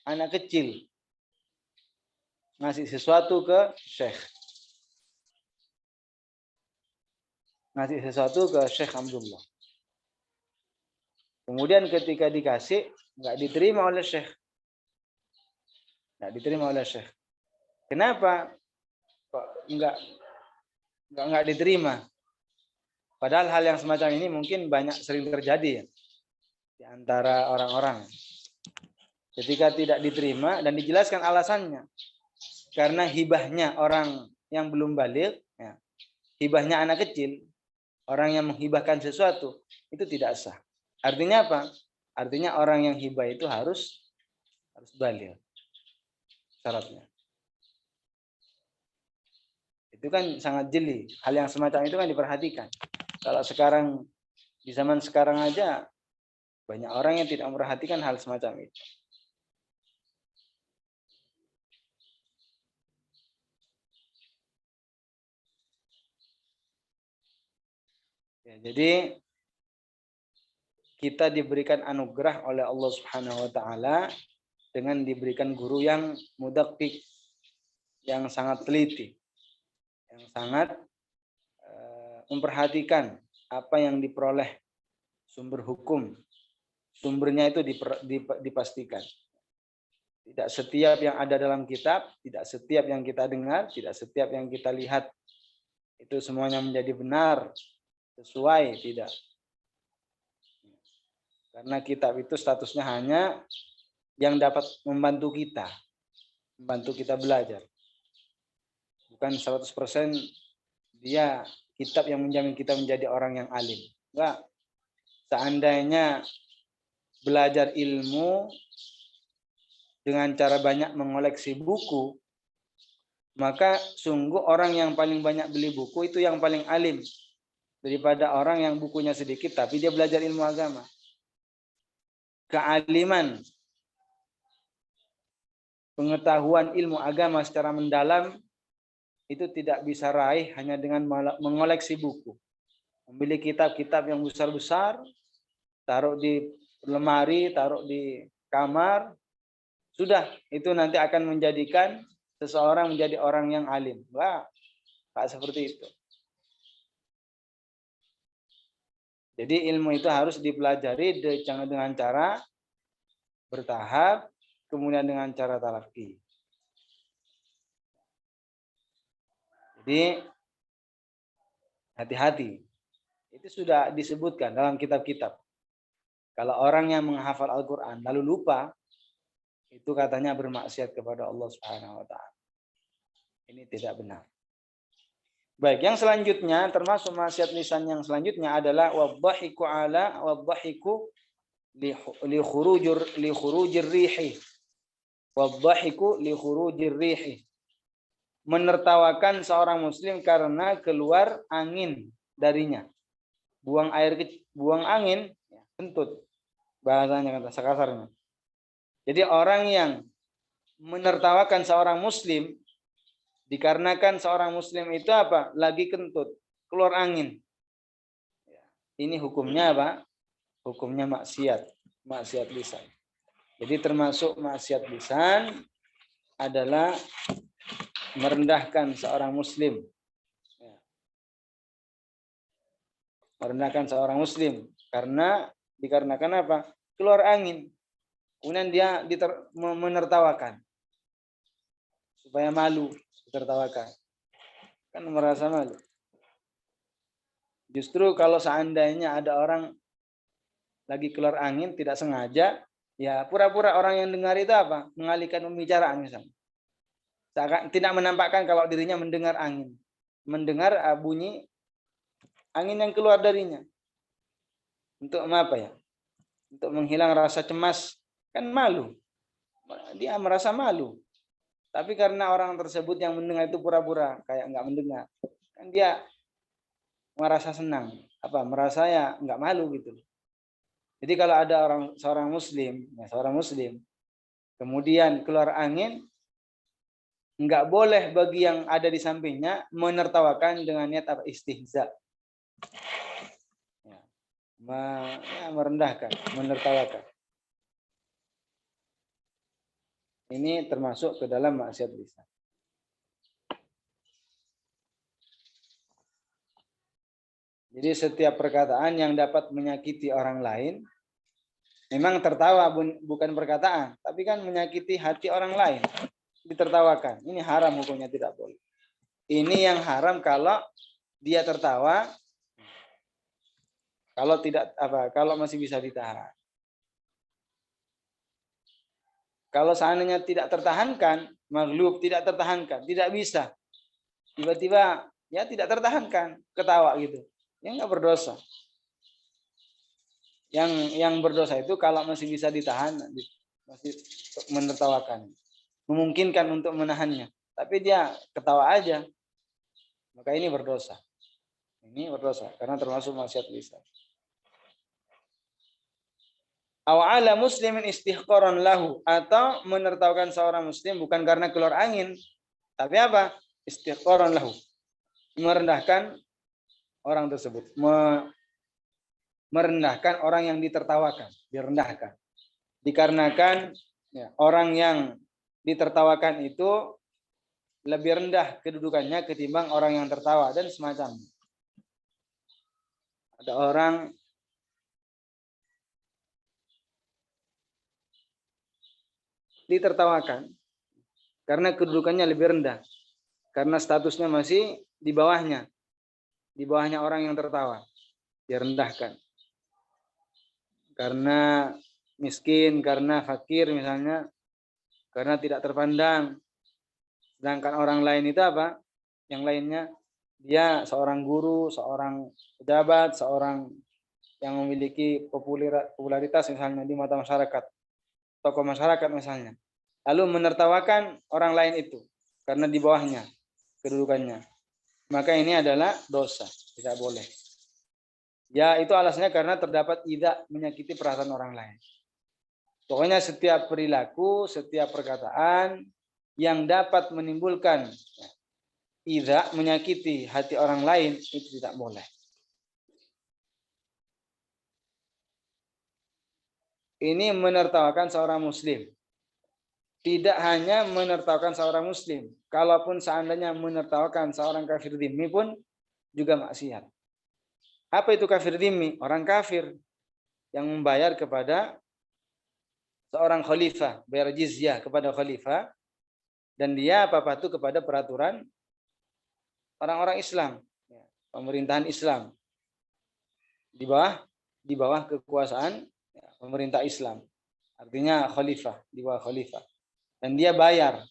anak kecil ngasih sesuatu ke Syekh. Ngasih sesuatu ke Syekh Abdullah. Kemudian ketika dikasih, nggak diterima oleh Syekh. Nggak diterima oleh Syekh. Kenapa kok nggak diterima? Padahal hal yang semacam ini mungkin sering terjadi ya, di antara orang-orang. Ketika tidak diterima dan dijelaskan alasannya, karena hibahnya orang yang belum baligh, ya, hibahnya anak kecil, Orang yang menghibahkan sesuatu itu tidak sah. Artinya apa? Artinya orang yang hibah itu harus baligh syaratnya. Itu kan sangat jeli. Hal yang semacam itu kan diperhatikan. Kalau sekarang di zaman sekarang aja banyak orang yang tidak memperhatikan hal semacam itu. Ya, jadi kita diberikan anugerah oleh Allah Subhanahu wa taala dengan diberikan guru yang mudaqqiq, yang sangat teliti, yang sangat memperhatikan apa yang diperoleh sumber hukum. Sumbernya itu dipastikan. Tidak setiap yang ada dalam kitab, tidak setiap yang kita dengar, tidak setiap yang kita lihat itu semuanya menjadi benar, sesuai, tidak. Karena kitab itu statusnya hanya yang dapat membantu kita belajar. Bukan 100% dia kitab yang menjamin kita menjadi orang yang alim. Enggak. Seandainya belajar ilmu dengan cara banyak mengoleksi buku, maka sungguh orang yang paling banyak beli buku itu yang paling alim daripada orang yang bukunya sedikit tapi dia belajar ilmu agama. Kealiman, pengetahuan ilmu agama secara mendalam itu tidak bisa raih hanya dengan mengoleksi buku. Membeli kitab-kitab yang besar-besar, taruh di lemari, taruh di kamar, sudah itu nanti akan menjadikan seseorang menjadi orang yang alim. Wah, tak seperti itu. Jadi ilmu itu harus dipelajari dengan cara bertahap, kemudian dengan cara talaqi. Jadi hati-hati. Itu sudah disebutkan dalam kitab-kitab. Kalau orang yang menghafal Al-Quran lalu lupa, itu katanya bermaksiat kepada Allah Subhanahu wa taala. Ini tidak benar. Baik, yang selanjutnya termasuk maksiat lisan yang selanjutnya adalah wadhahiku li khurujir rihi. Wadhahiku li khurujir rihi. Menertawakan seorang muslim karena keluar angin darinya. Buang angin, kentut. Bahasanya kata sekasarnya. Jadi orang yang menertawakan seorang muslim dikarenakan seorang muslim itu apa? Lagi kentut, keluar angin. Ini hukumnya apa? Hukumnya maksiat lisan. Jadi termasuk maksiat lisan adalah merendahkan seorang muslim. Merendahkan seorang muslim dikarenakan apa? Keluar angin. Kemudian dia menertawakan supaya malu, ditertawakan. Kan merasa malu. Justru kalau seandainya ada orang lagi keluar angin tidak sengaja, ya pura-pura orang yang dengar itu apa? Mengalihkan pembicaraan misalnya. Tidak menampakkan kalau dirinya mendengar angin. Mendengar bunyi angin yang keluar darinya. Untuk apa ya? Untuk menghilang rasa cemas. Kan malu. Dia merasa malu. Tapi karena orang tersebut yang mendengar itu pura-pura kayak nggak mendengar. Kan dia merasa senang. Merasa ya nggak malu gitu. Jadi kalau ada seorang muslim, kemudian keluar angin, nggak boleh bagi yang ada di sampingnya menertawakan dengan niat istihza. Merendahkan, menertawakan. Ini termasuk ke dalam maksiat lisan. Jadi setiap perkataan yang dapat menyakiti orang lain, memang tertawa bukan perkataan, tapi kan menyakiti hati orang lain, ditertawakan. Ini haram hukumnya, tidak boleh. Ini yang haram kalau dia tertawa, kalau masih bisa ditahan. Kalau seandainya tidak tertahankan, maghlub, tidak tertahankan, tidak bisa. Tiba-tiba ya tidak tertahankan, ketawa gitu. yang nggak berdosa. Yang berdosa itu kalau masih bisa ditahan, masih menertawakan, memungkinkan untuk menahannya, tapi dia ketawa aja, maka ini berdosa. Ini berdosa karena termasuk maksiat lisan. Aw ala muslimin istihqaran lahu, atau menertawakan seorang muslim bukan karena keluar angin, tapi apa? Istihqaran lahu, merendahkan orang tersebut, merendahkan orang yang ditertawakan, direndahkan. Dikarenakan ya, orang yang ditertawakan itu lebih rendah kedudukannya ketimbang orang yang tertawa dan semacamnya. Ada orang ditertawakan karena kedudukannya lebih rendah, karena statusnya masih di bawahnya orang yang tertawa, direndahkan. Karena miskin, karena fakir misalnya, karena tidak terpandang. Sedangkan orang lain itu apa? Yang lainnya dia seorang guru, seorang pejabat, seorang yang memiliki popularitas misalnya di mata masyarakat, tokoh masyarakat misalnya. Lalu menertawakan orang lain itu karena di bawahnya kedudukannya. Maka ini adalah dosa, tidak boleh. Ya, itu alasannya karena terdapat idza, menyakiti perasaan orang lain. Pokoknya setiap perilaku, setiap perkataan yang dapat menimbulkan idza, menyakiti hati orang lain, itu tidak boleh. Ini menertawakan seorang muslim. Tidak hanya menertawakan seorang muslim, kalaupun seandainya menertawakan seorang kafir dhimmi pun juga maksiat. Apa itu kafir dhimmi? Orang kafir yang membayar kepada seorang khalifah, bayar jizyah kepada khalifah, dan dia patuh kepada peraturan orang-orang Islam, pemerintahan Islam, di bawah kekuasaan pemerintah Islam, artinya khalifah, di bawah khalifah, dan dia bayar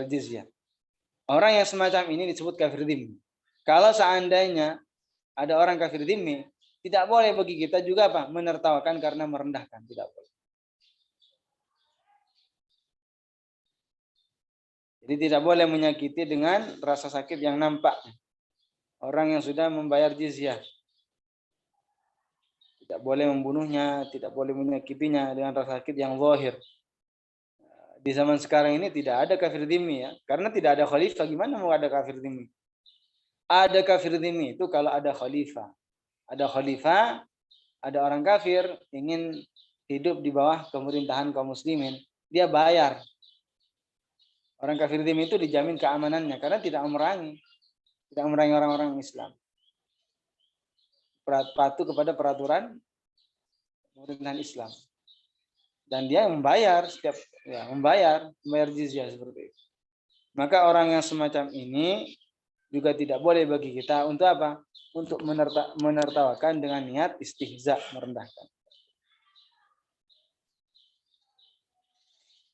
jizyah. Orang yang semacam ini disebut kafir dhimmi. Kalau seandainya ada orang kafir dhimmi, tidak boleh bagi kita juga menertawakan karena merendahkan, tidak boleh. Jadi tidak boleh menyakiti dengan rasa sakit yang nampak. Orang yang sudah membayar jizyah, tidak boleh membunuhnya, tidak boleh menyakitinya dengan rasa sakit yang zahir. Di zaman sekarang ini tidak ada kafir dhimmi ya, karena tidak ada khalifah. Gimana mau ada kafir dhimmi? Ada kafir dhimmi itu kalau ada khalifah. Ada khalifah, ada orang kafir ingin hidup di bawah pemerintahan kaum muslimin, dia bayar. Orang kafir dhimmi itu dijamin keamanannya karena tidak memerangi orang-orang Islam. Patuh kepada peraturan pemerintahan Islam. Dan dia membayar membayar jizyah seperti itu. Maka orang yang semacam ini juga tidak boleh bagi kita untuk apa? Untuk menertawakan dengan niat istihza, merendahkan.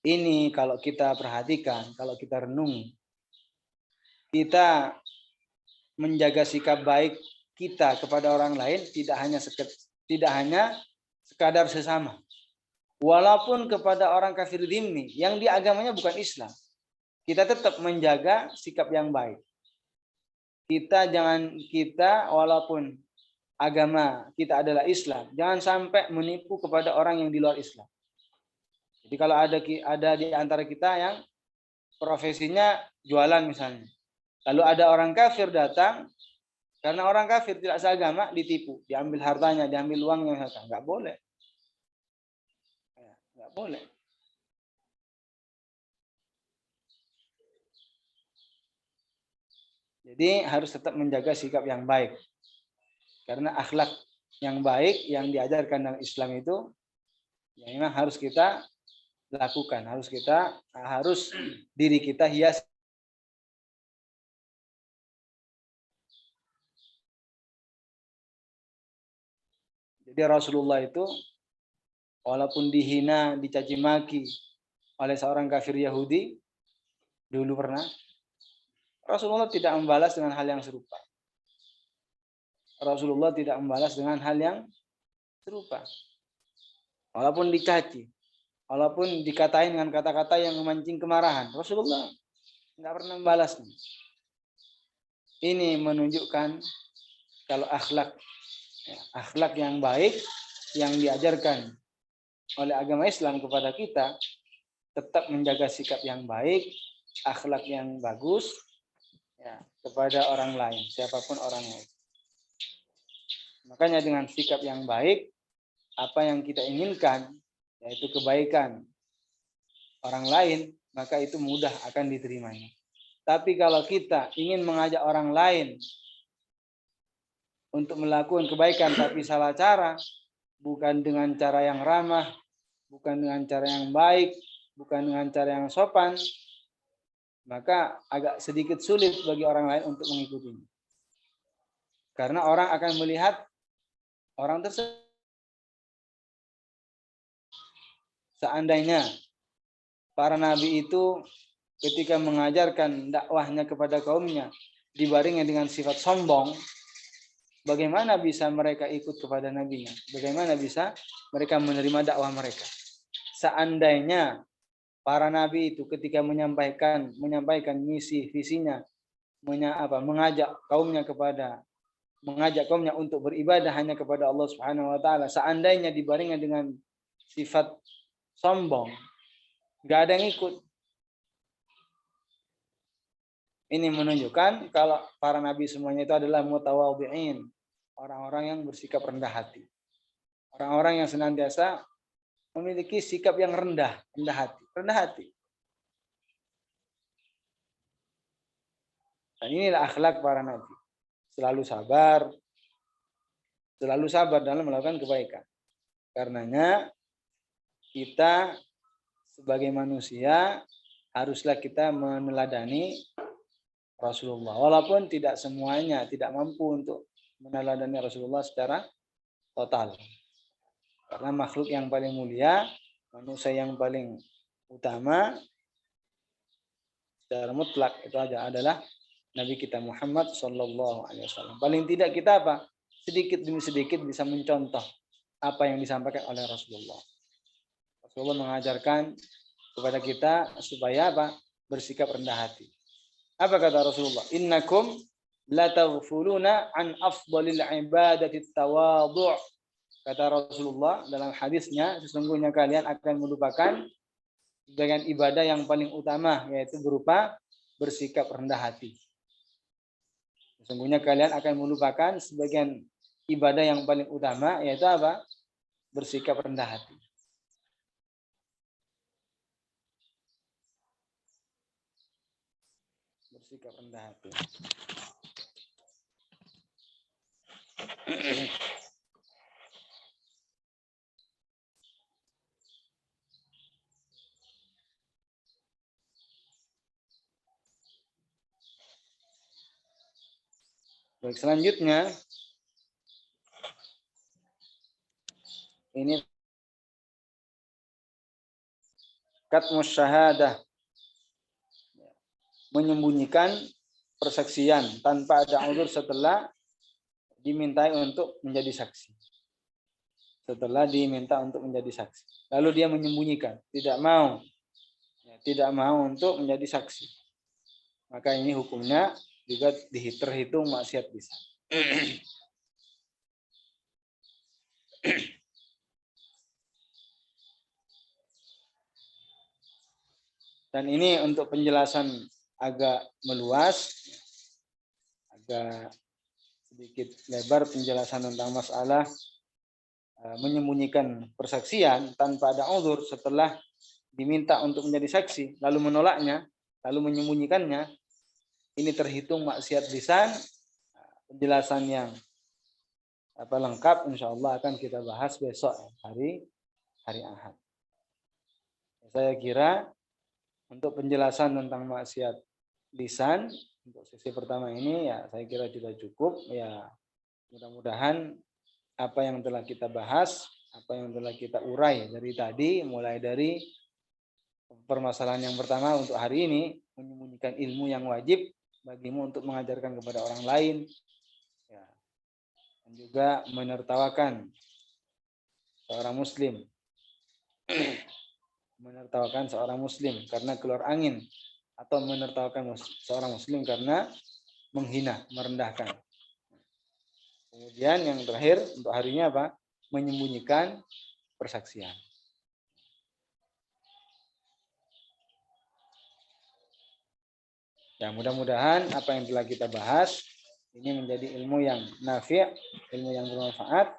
Ini kalau kita perhatikan, kalau kita renungi, kita menjaga sikap baik kita kepada orang lain tidak hanya sekadar sesama. Walaupun kepada orang kafir dhimmi yang di agamanya bukan Islam, kita tetap menjaga sikap yang baik. Kita walaupun agama kita adalah Islam, jangan sampai menipu kepada orang yang di luar Islam. Jadi kalau ada di antara kita yang profesinya jualan misalnya, lalu ada orang kafir datang, karena orang kafir tidak seagama ditipu, diambil hartanya, diambil uangnya, nggak boleh, nggak boleh. Jadi harus tetap menjaga sikap yang baik, karena akhlak yang baik yang diajarkan dalam Islam itu, ya memang harus kita lakukan, harus diri kita hias. Jadi Rasulullah itu walaupun dihina, dicaci maki oleh seorang kafir Yahudi dulu pernah, Rasulullah tidak membalas dengan hal yang serupa. Rasulullah tidak membalas dengan hal yang serupa. Walaupun dicaci, walaupun dikatain dengan kata-kata yang memancing kemarahan, Rasulullah nggak pernah membalasnya. Ini menunjukkan kalau akhlak yang baik yang diajarkan oleh agama Islam kepada kita, tetap menjaga sikap yang baik, akhlak yang bagus ya, kepada orang lain, siapapun orangnya. Makanya dengan sikap yang baik, apa yang kita inginkan, yaitu kebaikan orang lain, maka itu mudah akan diterimanya. Tapi kalau kita ingin mengajak orang lain untuk melakukan kebaikan tapi salah cara, bukan dengan cara yang ramah, bukan dengan cara yang baik, bukan dengan cara yang sopan, maka agak sedikit sulit bagi orang lain untuk mengikutinya. Karena orang akan melihat orang tersebut. Seandainya para nabi itu ketika mengajarkan dakwahnya kepada kaumnya dibarengi dengan sifat sombong, bagaimana bisa mereka ikut kepada nabinya? Bagaimana bisa mereka menerima dakwah mereka? Seandainya para nabi itu ketika menyampaikan misi visinya, mengajak kaumnya untuk beribadah hanya kepada Allah Subhanahu wa taala, seandainya dibarengi dengan sifat sombong, nggak ada yang ikut. Ini menunjukkan kalau para nabi semuanya itu adalah mutawadhi'in, orang-orang yang bersikap rendah hati. Orang-orang yang senantiasa memiliki sikap yang rendah hati. Dan inilah akhlak para nabi. Selalu sabar dalam melakukan kebaikan. Karenanya kita sebagai manusia haruslah kita meneladani Rasulullah. Walaupun tidak semuanya tidak mampu untuk meneladani Rasulullah secara total. Karena makhluk yang paling mulia, manusia yang paling utama secara mutlak itu adalah Nabi kita Muhammad Sallallahu Alaihi Wasallam. Paling tidak kita sedikit demi sedikit bisa mencontoh apa yang disampaikan oleh Rasulullah. Rasulullah mengajarkan kepada kita supaya bersikap rendah hati. Apa kata Rasulullah? Innakum la taghfuluna an afdalil ibadati tawadhu'. Kata Rasulullah dalam hadisnya, sesungguhnya kalian akan melupakan sebagian ibadah yang paling utama, yaitu berupa bersikap rendah hati. Sesungguhnya kalian akan melupakan sebagian ibadah yang paling utama, yaitu apa? Bersikap rendah hati. Bersikap rendah hati. Baik, selanjutnya ini katmus syahadah, menyembunyikan persaksian tanpa ada uzur setelah dimintai untuk menjadi saksi. Setelah diminta untuk menjadi saksi, lalu dia menyembunyikan, tidak mau untuk menjadi saksi, maka ini hukumnya juga terhitung maksiat lisan. Dan ini untuk penjelasan agak meluas, agak sedikit lebar penjelasan tentang masalah menyembunyikan persaksian tanpa ada uzur setelah diminta untuk menjadi saksi, lalu menolaknya, lalu menyembunyikannya. Ini terhitung maksiat lisan. Penjelasan yang lengkap insya Allah akan kita bahas besok hari Ahad. Saya kira untuk penjelasan tentang maksiat lisan untuk sesi pertama ini ya saya kira sudah cukup. Ya mudah-mudahan apa yang telah kita bahas, apa yang telah kita urai dari tadi, mulai dari permasalahan yang pertama untuk hari ini, menyembunyikan ilmu yang wajib bagimu untuk mengajarkan kepada orang lain. Ya. dan juga menertawakan seorang muslim. Menertawakan seorang muslim karena keluar angin, atau menertawakan seorang muslim karena menghina, merendahkan. Kemudian yang terakhir untuk harinya apa? Menyembunyikan persaksian. Ya, mudah-mudahan apa yang telah kita bahas ini menjadi ilmu yang nafi', ilmu yang bermanfaat,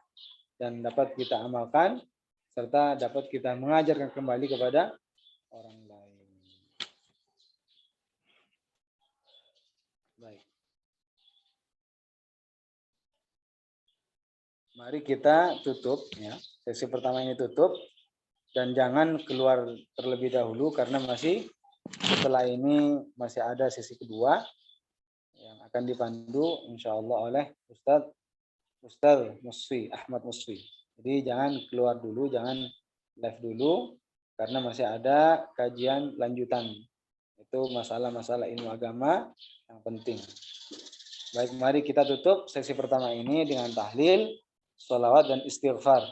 dan dapat kita amalkan, serta dapat kita mengajarkan kembali kepada orang lain. Baik. Mari kita tutup, ya. Sesi pertama ini tutup, dan jangan keluar terlebih dahulu karena masih setelah ini masih ada sesi kedua yang akan dipandu insyaallah oleh Ustaz Musfi, Ahmad Musfi. Jadi jangan keluar dulu, jangan live dulu karena masih ada kajian lanjutan. Itu masalah-masalah ilmu agama yang penting. Baik, mari kita tutup sesi pertama ini dengan tahlil, sholawat dan istighfar.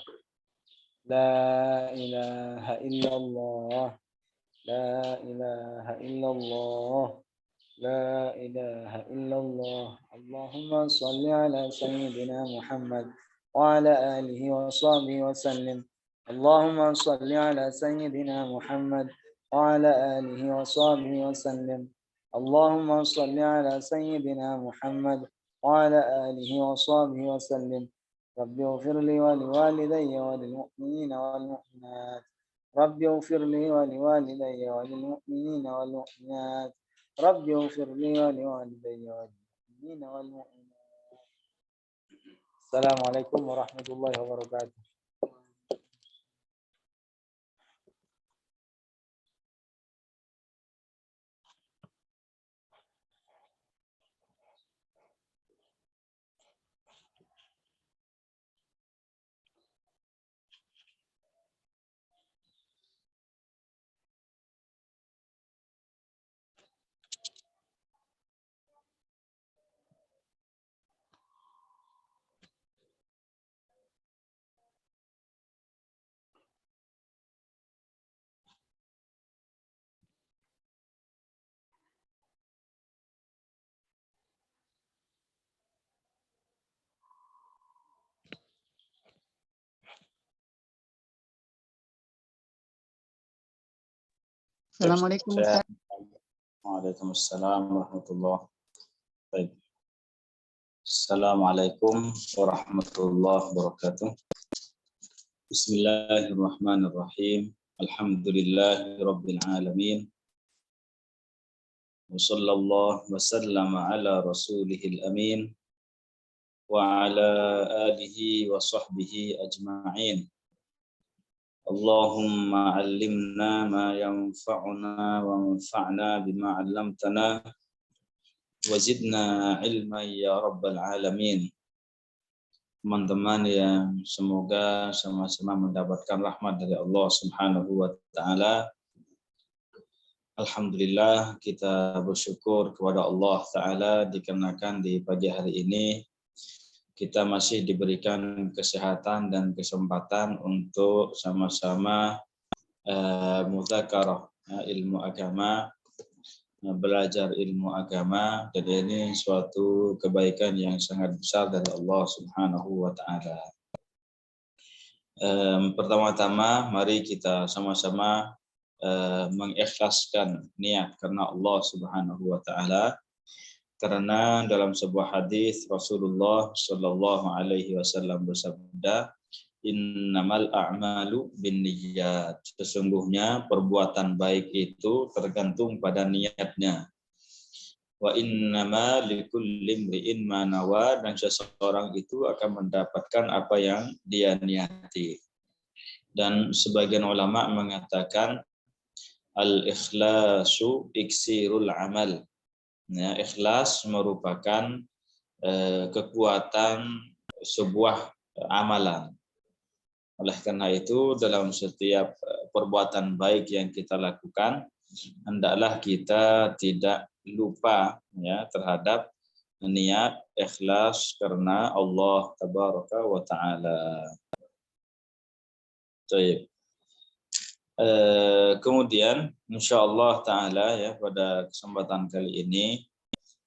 La ilaha illallah, la ilaha illallah, la ilaha illallah. Allahumma salli ala sayyidina Muhammad wa ala alihi wa sahbihi wa sallim. Allahumma salli ala sayyidina Muhammad wa ala alihi wa sahbihi wa sallim. Allahumma salli ala sayyidina Muhammad wa ala alihi wa sahbihi wa sallim. رب اغفر لي ولوالدي وللمؤمنين والمؤمنات رب اغفر لي ولوالدي وللمؤمنين والمؤمنات رب اغفر لي ولوالدي وللمؤمنين والمؤمنات. السلام عليكم ورحمة الله وبركاته. Assalamualaikum Ustaz. Waalaikumsalam warahmatullahi wabarakatuh. Assalamualaikum warahmatullahi wabarakatuh. Bismillahirrahmanirrahim. Alhamdulillahirabbil alamin. Wa sallallahu wa sallama ala rasulihil amin wa ala alihi wa sahbihi ajma'in. Allahumma 'allimna ma yanfa'una wanfa'na bima 'allamtana wa zidna 'ilman ya rabbal alamin. Teman-teman yang semoga sama-sama mendapatkan rahmat dari Allah Subhanahu wa taala. Alhamdulillah, kita bersyukur kepada Allah taala dikarenakan di pagi hari ini kita masih diberikan kesehatan dan kesempatan untuk sama-sama mudzakarah ilmu agama, belajar ilmu agama, dan ini suatu kebaikan yang sangat besar dari Allah Subhanahu wa taala. Pertama-tama mari kita sama-sama mengikhlaskan niat karena Allah Subhanahu wa taala. Karena dalam sebuah hadis Rasulullah Shallallahu Alaihi Wasallam bersabda, Innamal a'malu binniyat. Sesungguhnya perbuatan baik itu tergantung pada niatnya. Wa innama likulli imri'in ma nawa, dan seseorang itu akan mendapatkan apa yang dia niati. Dan sebagian ulama mengatakan al-ikhlasu iksirul amal. Ya, ikhlas merupakan kekuatan sebuah amalan. Oleh karena itu, dalam setiap perbuatan baik yang kita lakukan, hendaklah kita tidak lupa ya terhadap niat ikhlas karena Allah tabaraka wa taala. Baik. Kemudian insyaallah taala ya pada kesempatan kali ini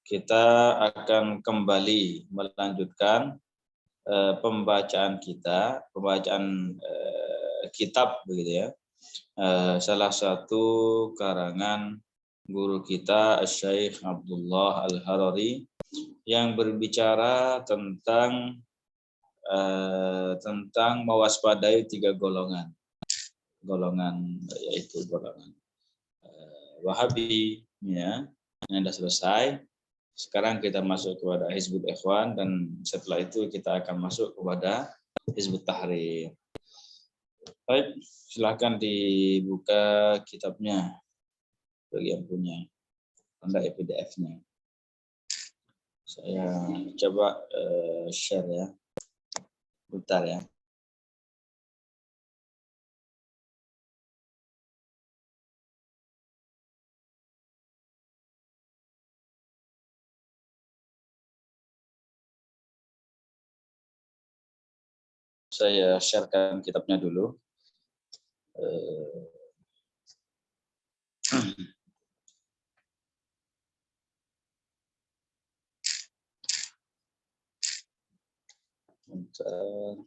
kita akan kembali melanjutkan pembacaan kita, pembacaan kitab begitu ya. Salah satu karangan guru kita Syekh Abdullah Al-Harari yang berbicara tentang mewaspadai 3 golongan. Golongan yaitu golongan Wahabi ya, yang sudah selesai. Sekarang kita masuk kepada Hizbut Ikhwan dan setelah itu kita akan masuk kepada Hizbut Tahrir. Baik, silakan dibuka kitabnya bagi yang punya. Anda PDF-nya. Saya coba share ya. Bentar ya. Saya sharekan kitabnya dulu. Bentar.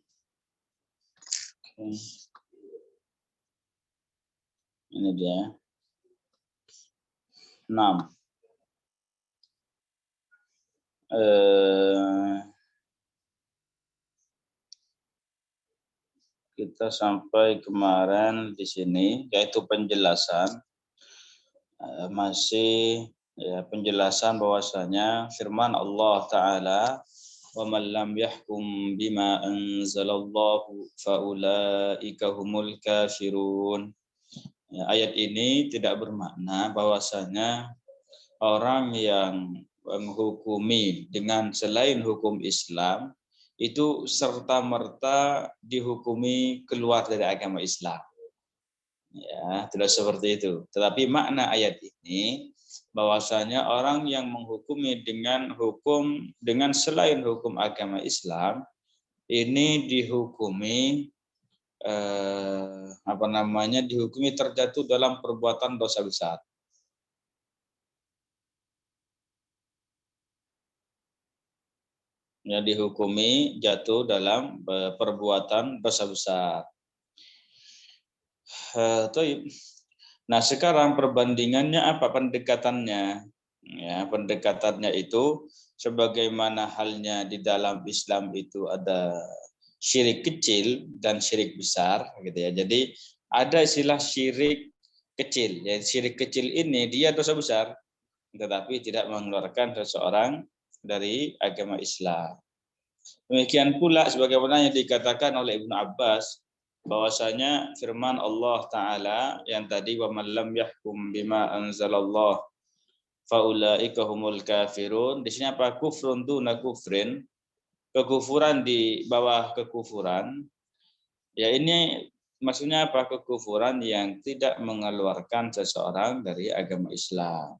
Oke. Ini dia. 6. Kita sampai kemarin di sini yaitu penjelasan masih ya, penjelasan bahwasanya firman Allah taala wa man lam yahkum bima anzalallahu faulaika humul kafirun. Ya, ayat ini tidak bermakna bahwasanya orang yang menghukumi dengan selain hukum Islam itu serta-merta dihukumi keluar dari agama Islam. Ya, tidak seperti itu. Tetapi makna ayat ini bahwasanya orang yang menghukumi dengan hukum dengan selain hukum agama Islam ini dihukumi dihukumi terjatuh dalam perbuatan dosa besar. Ya, dihukumi jatuh dalam perbuatan dosa besar. Nah, sekarang perbandingannya apa? Pendekatannya. Ya, pendekatannya itu sebagaimana halnya di dalam Islam itu ada syirik kecil dan syirik besar, gitu ya. Jadi ada istilah syirik kecil. Ya, syirik kecil ini dia dosa besar, tetapi tidak mengeluarkan seseorang dari agama Islam. Demikian pula sebagaimana yang dikatakan oleh Ibnu Abbas bahwasanya firman Allah taala yang tadi wa man lam yahkum bima anzalallah faulaika humul kafirun. Di sini apa? Kufrun duna kufrin, kekufuran di bawah kekufuran. Ya, ini maksudnya apa? Kekufuran yang tidak mengeluarkan seseorang dari agama Islam.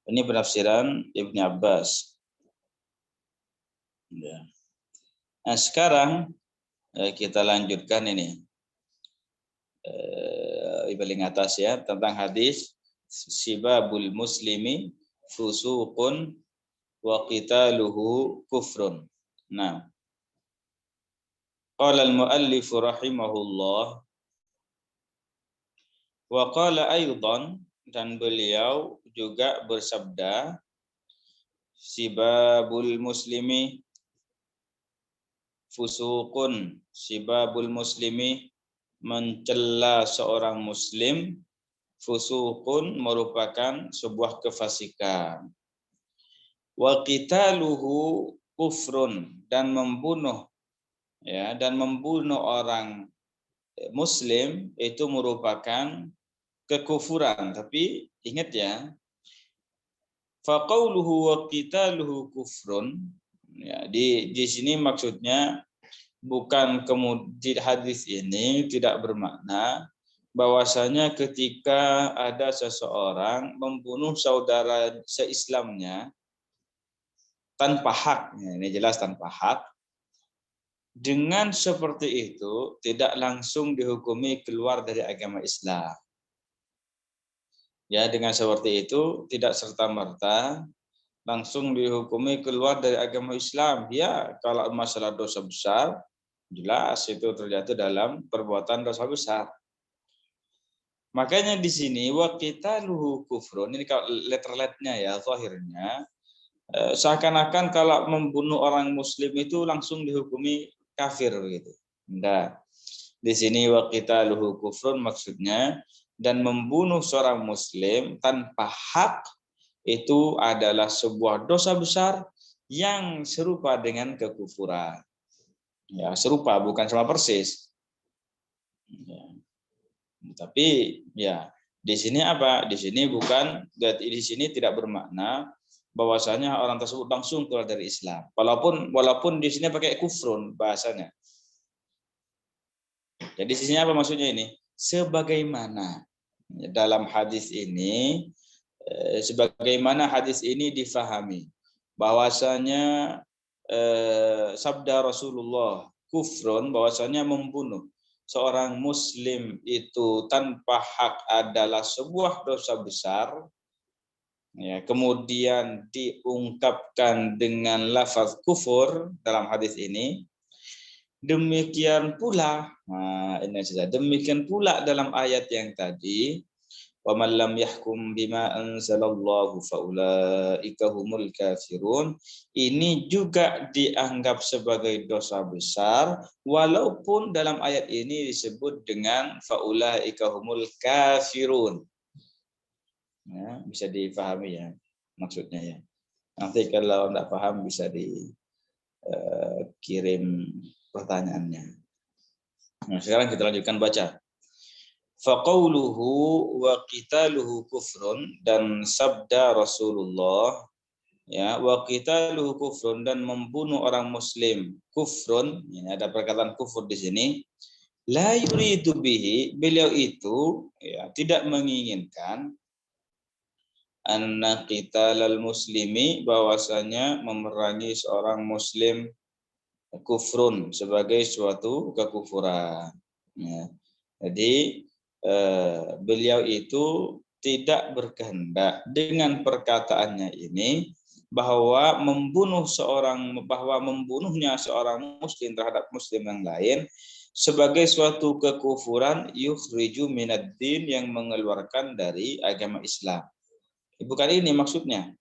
Ini penafsiran Ibnu Abbas. Ya. Nah, sekarang kita lanjutkan ini di paling atas ya, tentang hadis sibabul muslimi fusuqun wa qitaluhu kufrun. Nah, qala al-muallif rahimahullah wa qala aidan, dan beliau juga bersabda sibabul muslimi fusuqun, sibabul muslimi mencela seorang muslim, fusuqun merupakan sebuah kefasikan, wa qitaluhu kufrun, dan membunuh ya, dan membunuh orang muslim itu merupakan kekufuran. Tapi ingat ya, faqauluhu wa qitaluhu kufrun, ya, di sini maksudnya bukan kemudian hadis ini tidak bermakna bahwasanya ketika ada seseorang membunuh saudara seislamnya tanpa hak, ini jelas tanpa hak, dengan seperti itu tidak langsung dihukumi keluar dari agama Islam. Ya, dengan seperti itu tidak serta-merta langsung dihukumi keluar dari agama Islam. Ya, kalau masalah dosa besar, jelas itu terjatuh dalam perbuatan dosa besar. Makanya di sini wa qitaluhu kufrun, ini kalau letter-letternya ya, zahirnya seakan-akan kalau membunuh orang muslim itu langsung dihukumi kafir begitu. Enggak. Di sini wa qitaluhu kufrun maksudnya dan membunuh seorang muslim tanpa hak itu adalah sebuah dosa besar yang serupa dengan kekufuran. Ya, serupa bukan sama persis. Ya. Tapi ya di sini apa? Di sini bukan, di sini tidak bermakna bahwasanya orang tersebut langsung keluar dari Islam. Walaupun di sini pakai kufrun bahasanya. Jadi di sini apa maksudnya ini? Sebagaimana dalam hadis ini, sebagaimana hadis ini difahami bahwasanya sabda Rasulullah kufrun, bahwasanya membunuh seorang muslim itu tanpa hak adalah sebuah dosa besar, ya, kemudian diungkapkan dengan lafaz kufur dalam hadis ini. Demikian pula, demikian pula dalam ayat yang tadi, wa man lam yahkum bima anzalallahu faulaika humul kafirun. Ini juga dianggap sebagai dosa besar walaupun dalam ayat ini disebut dengan faulaika humul kafirun. Ya, bisa difahami ya maksudnya ya. Nanti kalau tidak paham bisa dikirim pertanyaannya. Nah, sekarang kita lanjutkan baca. Faqauluhu wa qitaluhu kufrun, dan sabda Rasulullah ya, wa qitaluhu kufrun, dan membunuh orang muslim kufrun, ini ada perkataan kufur di sini. La yuridu bihi, beliau itu ya tidak menginginkan anna qitalal muslimi, bahwasanya memerangi seorang muslim kufrun sebagai suatu kekufuran. Ya. Jadi beliau itu tidak berkehendak dengan perkataannya ini bahwa membunuhnya seorang muslim terhadap muslim yang lain sebagai suatu kekufuran yukhriju minad-din, yang mengeluarkan dari agama Islam. Bukan ini maksudnya.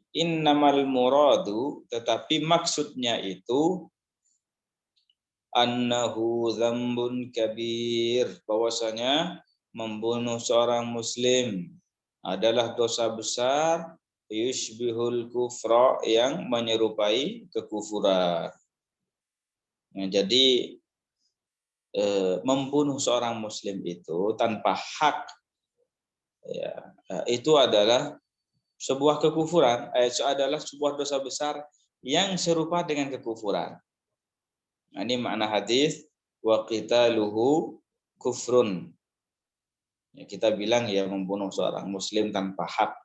Innamal muradu, tetapi maksudnya itu annahu dzambun kabir, bahwasanya membunuh seorang muslim adalah dosa besar, yushbihul kufra, yang menyerupai kekufuran. Nah, jadi membunuh seorang muslim itu tanpa hak ya, itu adalah sebuah kekufuran, adalah sebuah dosa besar yang serupa dengan kekufuran. Nah, ini makna hadis wa qitaluhu kufrun. Ya, kita bilang ya membunuh seorang muslim tanpa hak.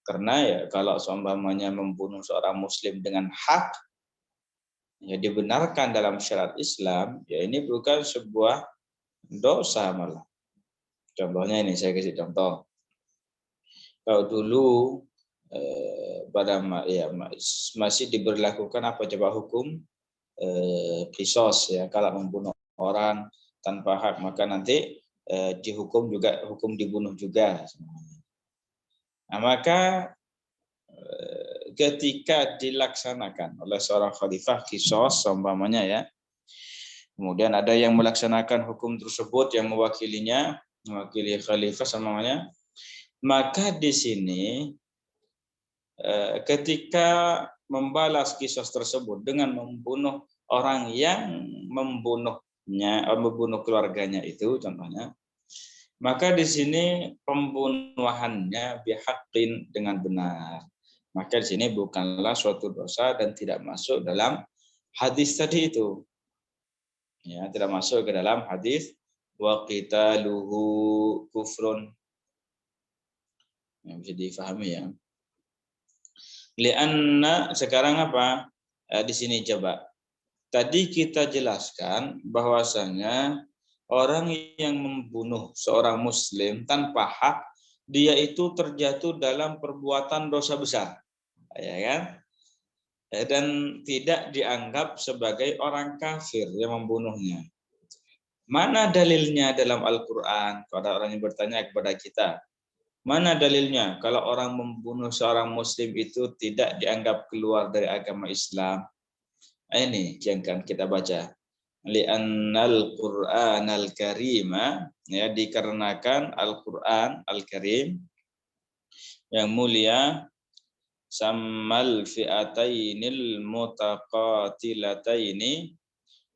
Karena ya kalau seumpamanya membunuh seorang muslim dengan hak, ya dibenarkan dalam syariat Islam, ya ini bukan sebuah dosa malah. Contohnya ini saya kasih contoh. Kalau dulu masih diberlakukan apa coba hukum kisos ya, kalau membunuh orang tanpa hak maka nanti dihukum juga, hukum dibunuh juga. Nah, maka ketika dilaksanakan oleh seorang khalifah kisos seumpamanya ya, kemudian ada yang melaksanakan hukum tersebut yang mewakili khalifah seumpamanya, maka di sini ketika membalas kisos tersebut dengan membunuh orang yang membunuh keluarganya itu contohnya, maka di sini pembunuhannya bihaqqin, dengan benar. Maka di sini bukanlah suatu dosa dan tidak masuk dalam hadis tadi itu. Ya, tidak masuk ke dalam hadis wa qitaluhu kufrun. Yang bisa difahami ya. Lianna sekarang apa? Di sini coba. Tadi kita jelaskan bahwasanya orang yang membunuh seorang muslim tanpa hak, dia itu terjatuh dalam perbuatan dosa besar. Ya kan? Dan tidak dianggap sebagai orang kafir yang membunuhnya. Mana dalilnya dalam Al-Quran? Kalau ada orang yang bertanya kepada kita, mana dalilnya kalau orang membunuh seorang muslim itu tidak dianggap keluar dari agama Islam? Ini yang akan kita baca. Li'annal Qur'anal Karima, ya, dikarenakan Al-Qur'an Al-Karim yang mulia, sammal fi'atainil mutaqatilataini,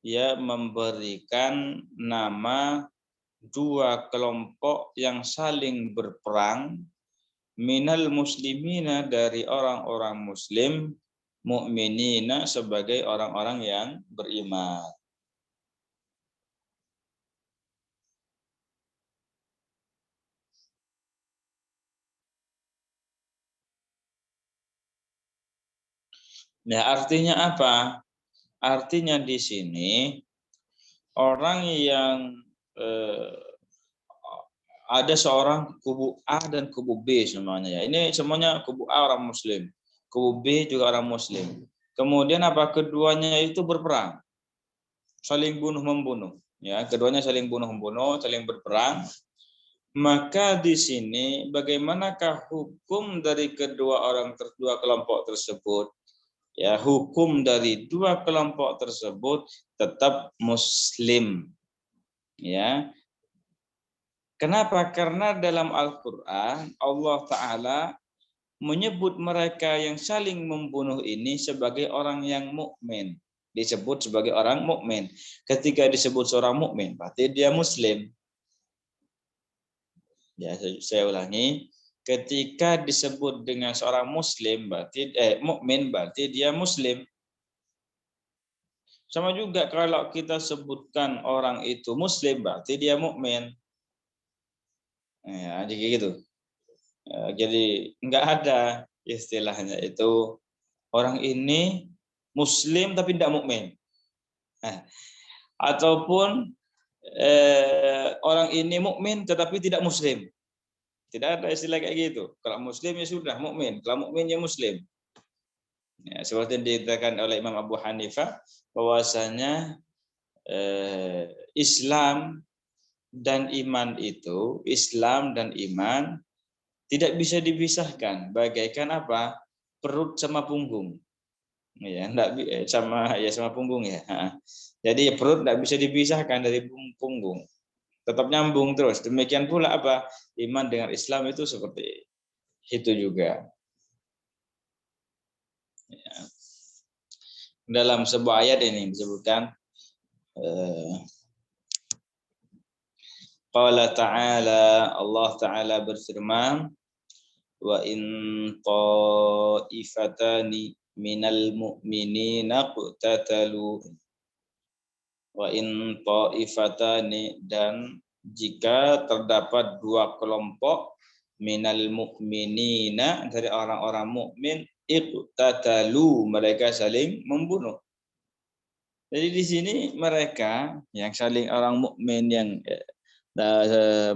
ya, memberikan nama dua kelompok yang saling berperang, minal muslimina, dari orang-orang muslim, mukminina, sebagai orang-orang yang beriman. Nah, artinya apa? Artinya di sini orang yang ada seorang kubu A dan kubu B semuanya ya. Ini semuanya kubu A orang muslim, kubu B juga orang muslim. Kemudian apa? Keduanya itu berperang, saling bunuh membunuh. Ya, keduanya saling bunuh membunuh, saling berperang. Maka di sini bagaimanakah hukum dari kedua kelompok tersebut? Ya, hukum dari dua kelompok tersebut tetap muslim. Ya. Kenapa? Karena dalam Al-Qur'an Allah Ta'ala menyebut mereka yang saling membunuh ini sebagai orang yang mukmin. Disebut sebagai orang mukmin. Ketika disebut seorang mukmin, berarti dia muslim. Ya, saya ulangi. Ketika disebut dengan seorang muslim, berarti mukmin, berarti dia muslim. Sama juga kalau kita sebutkan orang itu muslim, berarti dia mukmin. Ya, jadi gitu. Jadi nggak ada istilahnya itu orang ini muslim tapi tidak mukmin. Ataupun orang ini mukmin tetapi tidak muslim. Tidak ada istilah kayak gitu. Kalau muslim ya sudah mukmin, kalau mukmin ya muslim. Ya, seperti yang dikatakan oleh Imam Abu Hanifah bahwasanya Islam dan iman itu, Islam dan iman tidak bisa dipisahkan. Bagaikan apa? Perut sama punggung. Ya, enggak sama punggung ya. Jadi perut tidak bisa dipisahkan dari punggung. Tetap nyambung terus. Demikian pula apa? Iman dengan Islam itu seperti itu juga. Ya. Dalam sebuah ayat ini disebutkan qala ta'ala, Allah Ta'ala berfirman, wa in ta'ifatani minal mu'minina qtatalu, wa in ta'ifatani, dan jika terdapat dua kelompok, minal mu'minina, dari orang-orang mukmin, iqtatalu, mereka saling membunuh. Jadi di sini mereka yang saling orang mukmin yang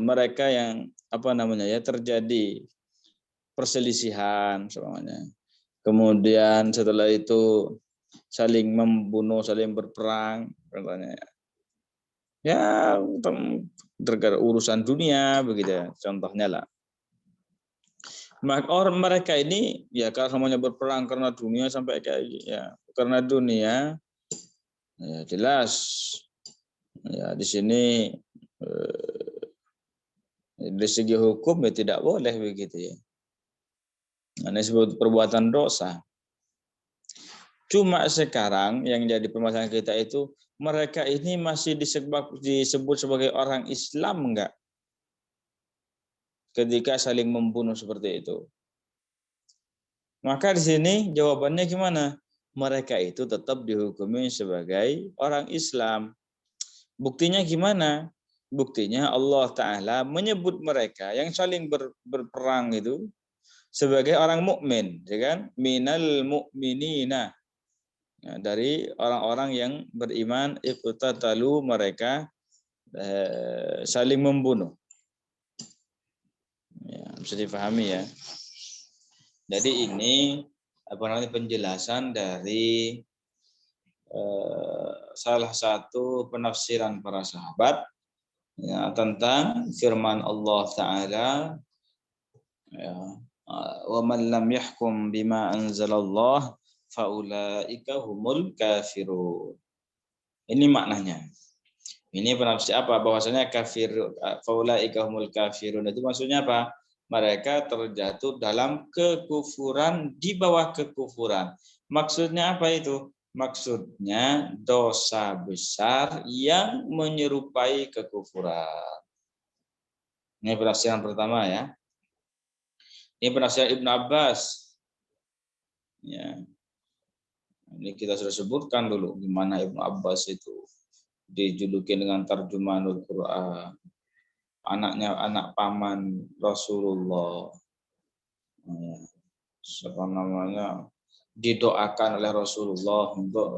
mereka yang apa namanya ya, terjadi perselisihan semuanya. Kemudian setelah itu saling membunuh, saling berperang, katanya. Ya, terkait urusan dunia begitu ya, contohnya lah. Maka orang mereka ini ya kalau semuanya berperang karena dunia sampai kayak ya, karena dunia ya jelas ya di sini dari segi hukum ya tidak boleh begitu ya. Ini disebut perbuatan dosa. Cuma sekarang yang jadi permasalahan kita itu mereka ini masih disebut sebagai orang Islam enggak? Ketika saling membunuh seperti itu. Maka di sini jawabannya gimana? Mereka itu tetap dihukumi sebagai orang Islam. Buktinya gimana? Buktinya Allah Ta'ala menyebut mereka yang saling berperang itu sebagai orang mukmin, ya kan? Minal mu'minina. Nah, dari orang-orang yang beriman, iqtatalu, mereka saling membunuh. Ya, bisa dipahami ya. Jadi ini penjelasan dari salah satu penafsiran para sahabat ya, tentang firman Allah Ta'ala ya, wa man lam yahkum bima anzalallah faulaika humul kafirun. Ini maknanya. Ini penafsir apa? Bahwasanya kafir faulaika humul kafirun itu maksudnya apa? Mereka terjatuh dalam kekufuran di bawah kekufuran. Maksudnya apa itu? Maksudnya dosa besar yang menyerupai kekufuran. Ini penafsiran pertama ya. Ini penafsiran Ibnu Abbas. Ya. Ini kita sudah sebutkan dulu gimana Ibnu Abbas itu dijuluki dengan tarjumanul Quran. Anaknya anak paman Rasulullah. Ya. Siapa namanya? Didoakan oleh Rasulullah untuk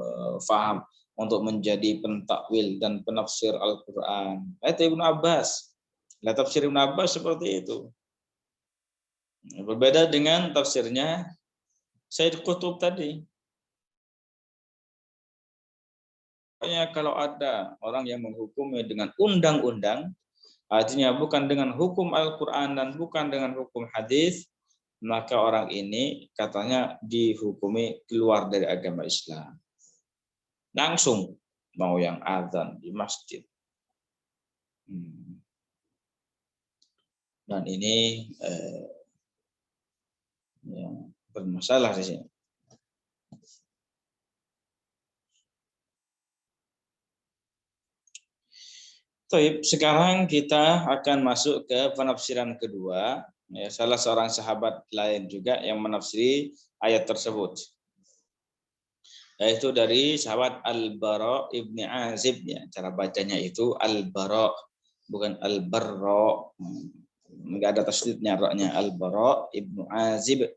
faham, untuk menjadi pentakwil dan penafsir Al-Quran. Itu Ibnu Abbas. Nah, tafsir Ibnu Abbas seperti itu. Berbeda dengan tafsirnya Sayyid Qutb tadi. Kalau ada orang yang menghukumi dengan undang-undang, artinya bukan dengan hukum Al-Quran dan bukan dengan hukum hadis, maka orang ini katanya dihukumi keluar dari agama Islam. Langsung mau yang azan di masjid. Dan ini bermasalah di sini. Sekarang kita akan masuk ke penafsiran kedua. Ya, salah seorang sahabat lain juga yang menafsiri ayat tersebut. Yaitu dari sahabat Al-Bara ibni Azib. Ya, cara bacanya itu Al-Bara, bukan Al-Barra. Enggak ada tasdidnya ra-nya. Al-Bara ibnu Azib.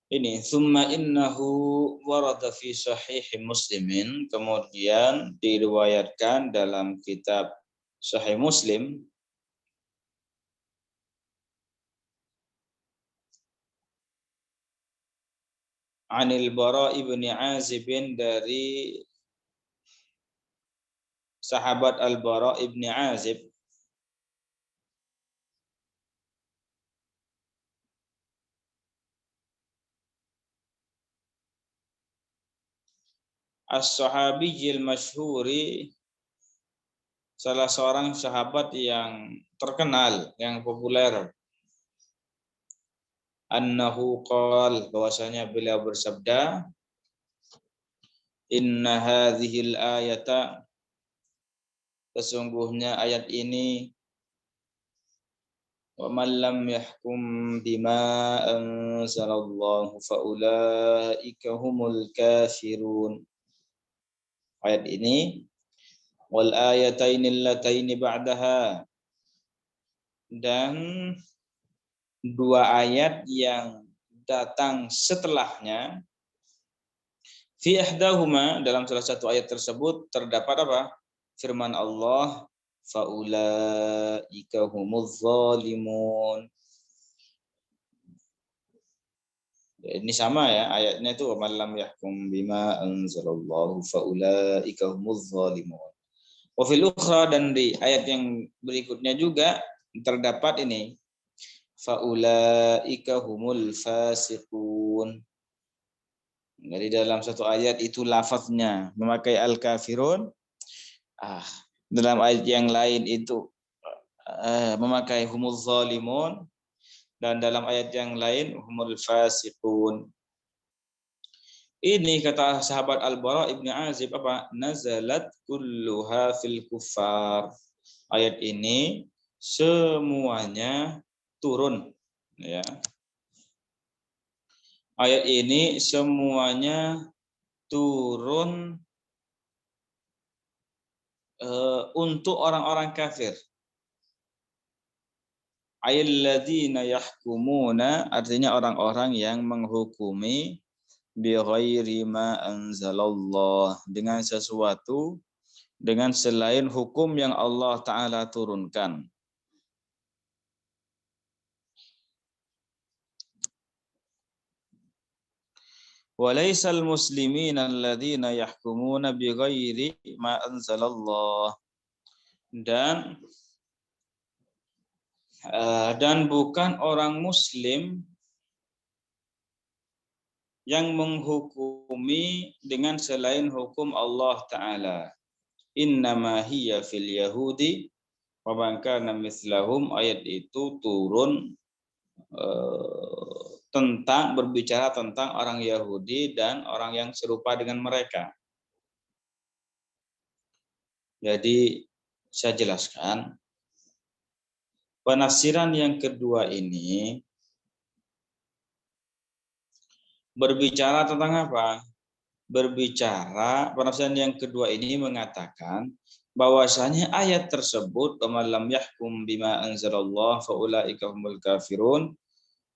Ini summa innahu warada fi sahih Muslimin, kemudian diriwayatkan dalam kitab Sahih Muslim Anil Bara ibni Azib, dari sahabat Al-Bara ibni Azib, as-sahabiyil masyhuri, salah seorang sahabat yang terkenal, yang populer. Annahu qala, bahwasanya beliau bersabda, inna hadhil ayata, sesungguhnya ayat ini, wa man lam yahkum bima anzalallahu faulaika humul kafirun. Ayat ini wal ayataini allataini ba'daha, dan dua ayat yang datang setelahnya, fi ihdahuma, dalam salah satu ayat tersebut terdapat apa? Firman Allah, faulaika humuz zalimun. Ini sama ya, ayatnya itu wa man lam yahkum bima anzalallahu faulaika humuz zalimun. Wa fil ukhra, dan di ayat yang berikutnya juga terdapat ini, faulaika humul fasiqun. Jadi dalam satu ayat itu lafaznya memakai al-kafirun, dalam ayat yang lain itu memakai humuz zalimun, dan dalam ayat yang lain humul fasiqun. Ini kata sahabat Al-Bara ibni Azib apa? Nazalat kulluha fil kuffar. Ayat ini semuanya turun, ya. Ayat ini semuanya turun untuk orang-orang kafir. Ayyalladzina yahkumuna, artinya orang-orang yang menghukumi bi ghairi ma anzalallah, dengan sesuatu, dengan selain hukum yang Allah Ta'ala turunkan. Walaisal muslimina alladzina yahkumuna bi ghairi ma anzalallah. Dan bukan orang muslim yang menghukumi dengan selain hukum Allah Ta'ala. Innama hiya fil yahudi wa man kana mislahum. Ayat itu turun berbicara tentang orang Yahudi dan orang yang serupa dengan mereka. Jadi saya jelaskan, penafsiran yang kedua ini berbicara tentang apa? Penafsiran yang kedua ini mengatakan bahwasanya ayat tersebut, "Waman yahkum bima anzalallah faulaika humul kafirun."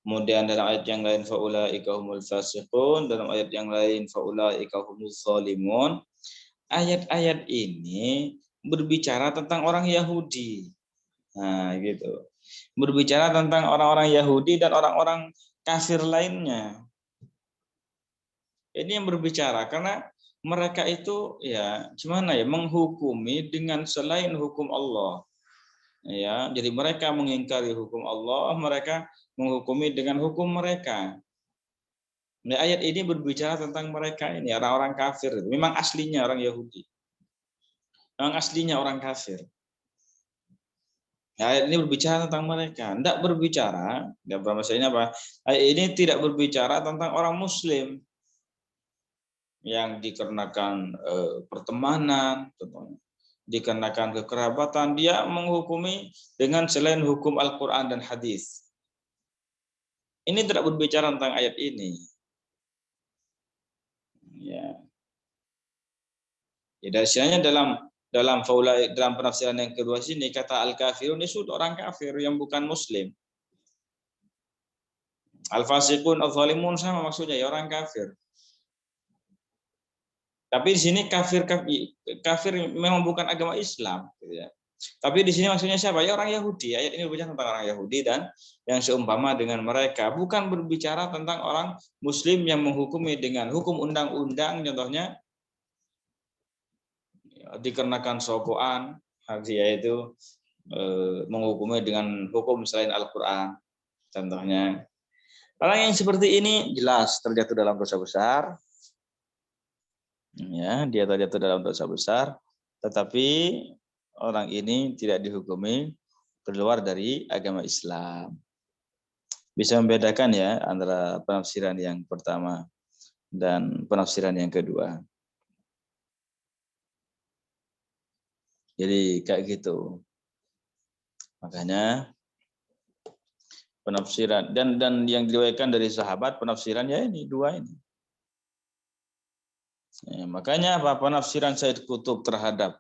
Kemudian dalam ayat yang lain faulaika humul fasiqun, dalam ayat yang lain faulaika humuz zalimun. Ayat-ayat ini berbicara tentang orang Yahudi. Nah, gitu. Berbicara tentang orang-orang Yahudi dan orang-orang kafir lainnya. Ini yang berbicara karena mereka itu menghukumi dengan selain hukum Allah. Ya, jadi mereka mengingkari hukum Allah, mereka menghukumi dengan hukum mereka. Nah, ayat ini berbicara tentang mereka ini, orang-orang kafir. Memang aslinya orang Yahudi. Memang aslinya orang kafir. Nah, ayat ini berbicara tentang mereka. Tidak berbicara, ayat ini tidak berbicara tentang orang Muslim yang dikarenakan pertemanan, dikarenakan kekerabatan, dia menghukumi dengan selain hukum Al-Quran dan hadis. Ini tidak berbicara tentang ayat ini. Ya. Dari sini dalam penafsiran yang kedua sini, kata al-kafirun ini sudah orang kafir yang bukan Muslim. Al-fasiqun, al-zalimun sama maksudnya ya orang kafir. Tapi di sini kafir memang bukan agama Islam, gitu ya. Tapi di sini maksudnya siapa? Ya orang Yahudi. Ayat ini berbicara tentang orang Yahudi dan yang seumpama dengan mereka. Bukan berbicara tentang orang Muslim yang menghukumi dengan hukum undang-undang, contohnya dikarenakan sokoan, yaitu menghukumi dengan hukum selain Al-Quran. Contohnya, orang yang seperti ini jelas terjatuh dalam dosa besar. Ya, dia terjatuh dalam dosa besar, tetapi orang ini tidak dihukumi keluar dari agama Islam. Bisa membedakan ya antara penafsiran yang pertama dan penafsiran yang kedua. Jadi kayak gitu. Makanya penafsiran dan yang diriwayatkan dari sahabat penafsirannya ini dua ini. Ya, makanya apa penafsiran Said Qutb terhadap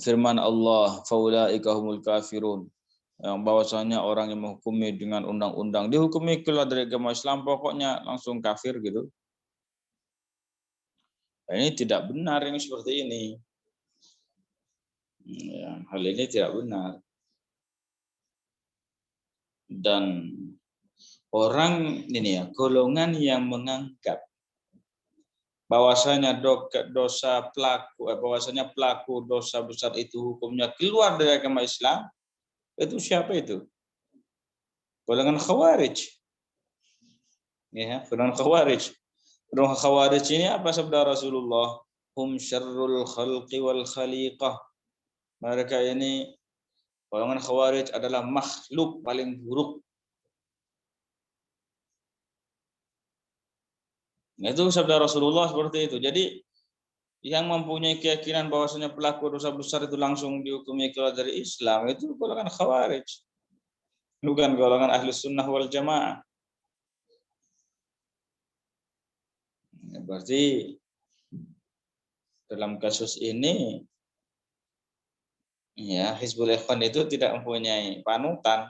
firman Allah faulaika humul kafirun, yang bahwasanya orang yang menghukumi dengan undang-undang dihukumi keluar dari agama Islam, pokoknya langsung kafir gitu. Nah, ini tidak benar, ini seperti ini. Ya, hal ini tidak benar. Dan orang ini ya, golongan yang menganggap bahwasanya pelaku dosa besar itu hukumnya keluar dari agama Islam, itu siapa itu? Golongan Khawarij. Ya, golongan Khawarij. Golongan Khawarij ini apa sabda Rasulullah? Hum syarrul khalqi wal khaliqah. Mereka ini golongan Khawarij adalah makhluk paling buruk. Itu sabda Rasulullah seperti itu. Jadi yang mempunyai keyakinan bahwasanya pelaku dosa besar itu langsung dihukumi keluar dari Islam itu golongan Khawarij. Bukan golongan Ahlus Sunnah wal Jamaah. Berarti dalam kasus ini ya Hizbul Ikhwan itu tidak mempunyai panutan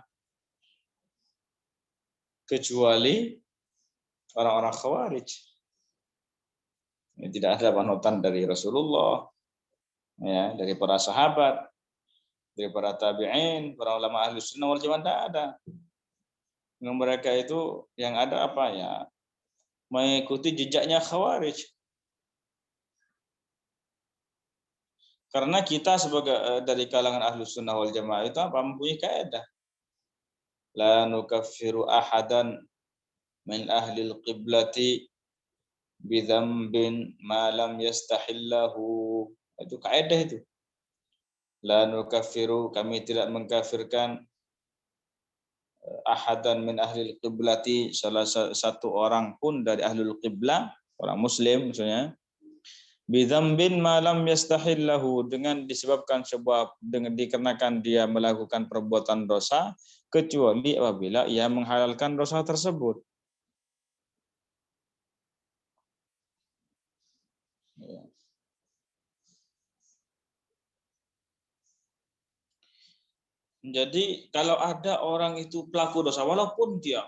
kecuali orang-orang Khawarij. Tidak ada panutan dari Rasulullah, ya, dari para sahabat, dari para tabi'in, para ulama ahli sunnah wal jamaah, tidak ada. Yang mereka itu yang ada apa ya? Mengikuti jejaknya Khawarij. Karena kita sebagai dari kalangan ahli sunnah wal jamaah itu apa? Mempunyai kaidah. La nukaffiru ahadan min ahli al-qiblati bidzambin ma lam yastahillahu. Itu kaidah itu. La nukaffiru, kami tidak mengkafirkan ahadan min ahli al-qiblati, salah satu orang pun dari ahlul qiblah, orang muslim maksudnya, bidzambin ma lam yastahillahu, dengan disebabkan sebuah, dengan dikarenakan dia melakukan perbuatan dosa, kecuali apabila ia menghalalkan dosa tersebut. Jadi kalau ada orang itu pelaku dosa, walaupun dia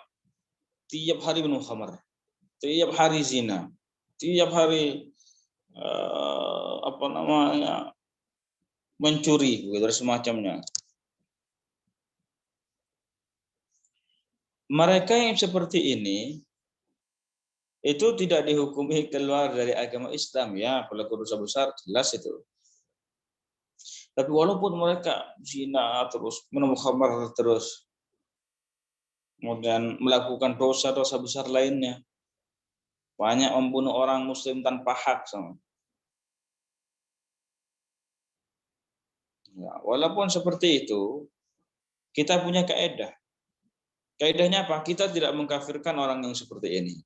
tiap hari minum khamar, tiap hari zina, tiap hari mencuri, begitu semacamnya. Mereka yang seperti ini itu tidak dihukumi keluar dari agama Islam, ya, pelaku dosa besar jelas itu. Tapi walaupun mereka zina terus, minum khamar terus, kemudian melakukan dosa-dosa besar lainnya, banyak membunuh orang muslim tanpa hak, sama. Ya, walaupun seperti itu, kita punya kaidah. Kaidahnya apa? Kita tidak mengkafirkan orang yang seperti ini.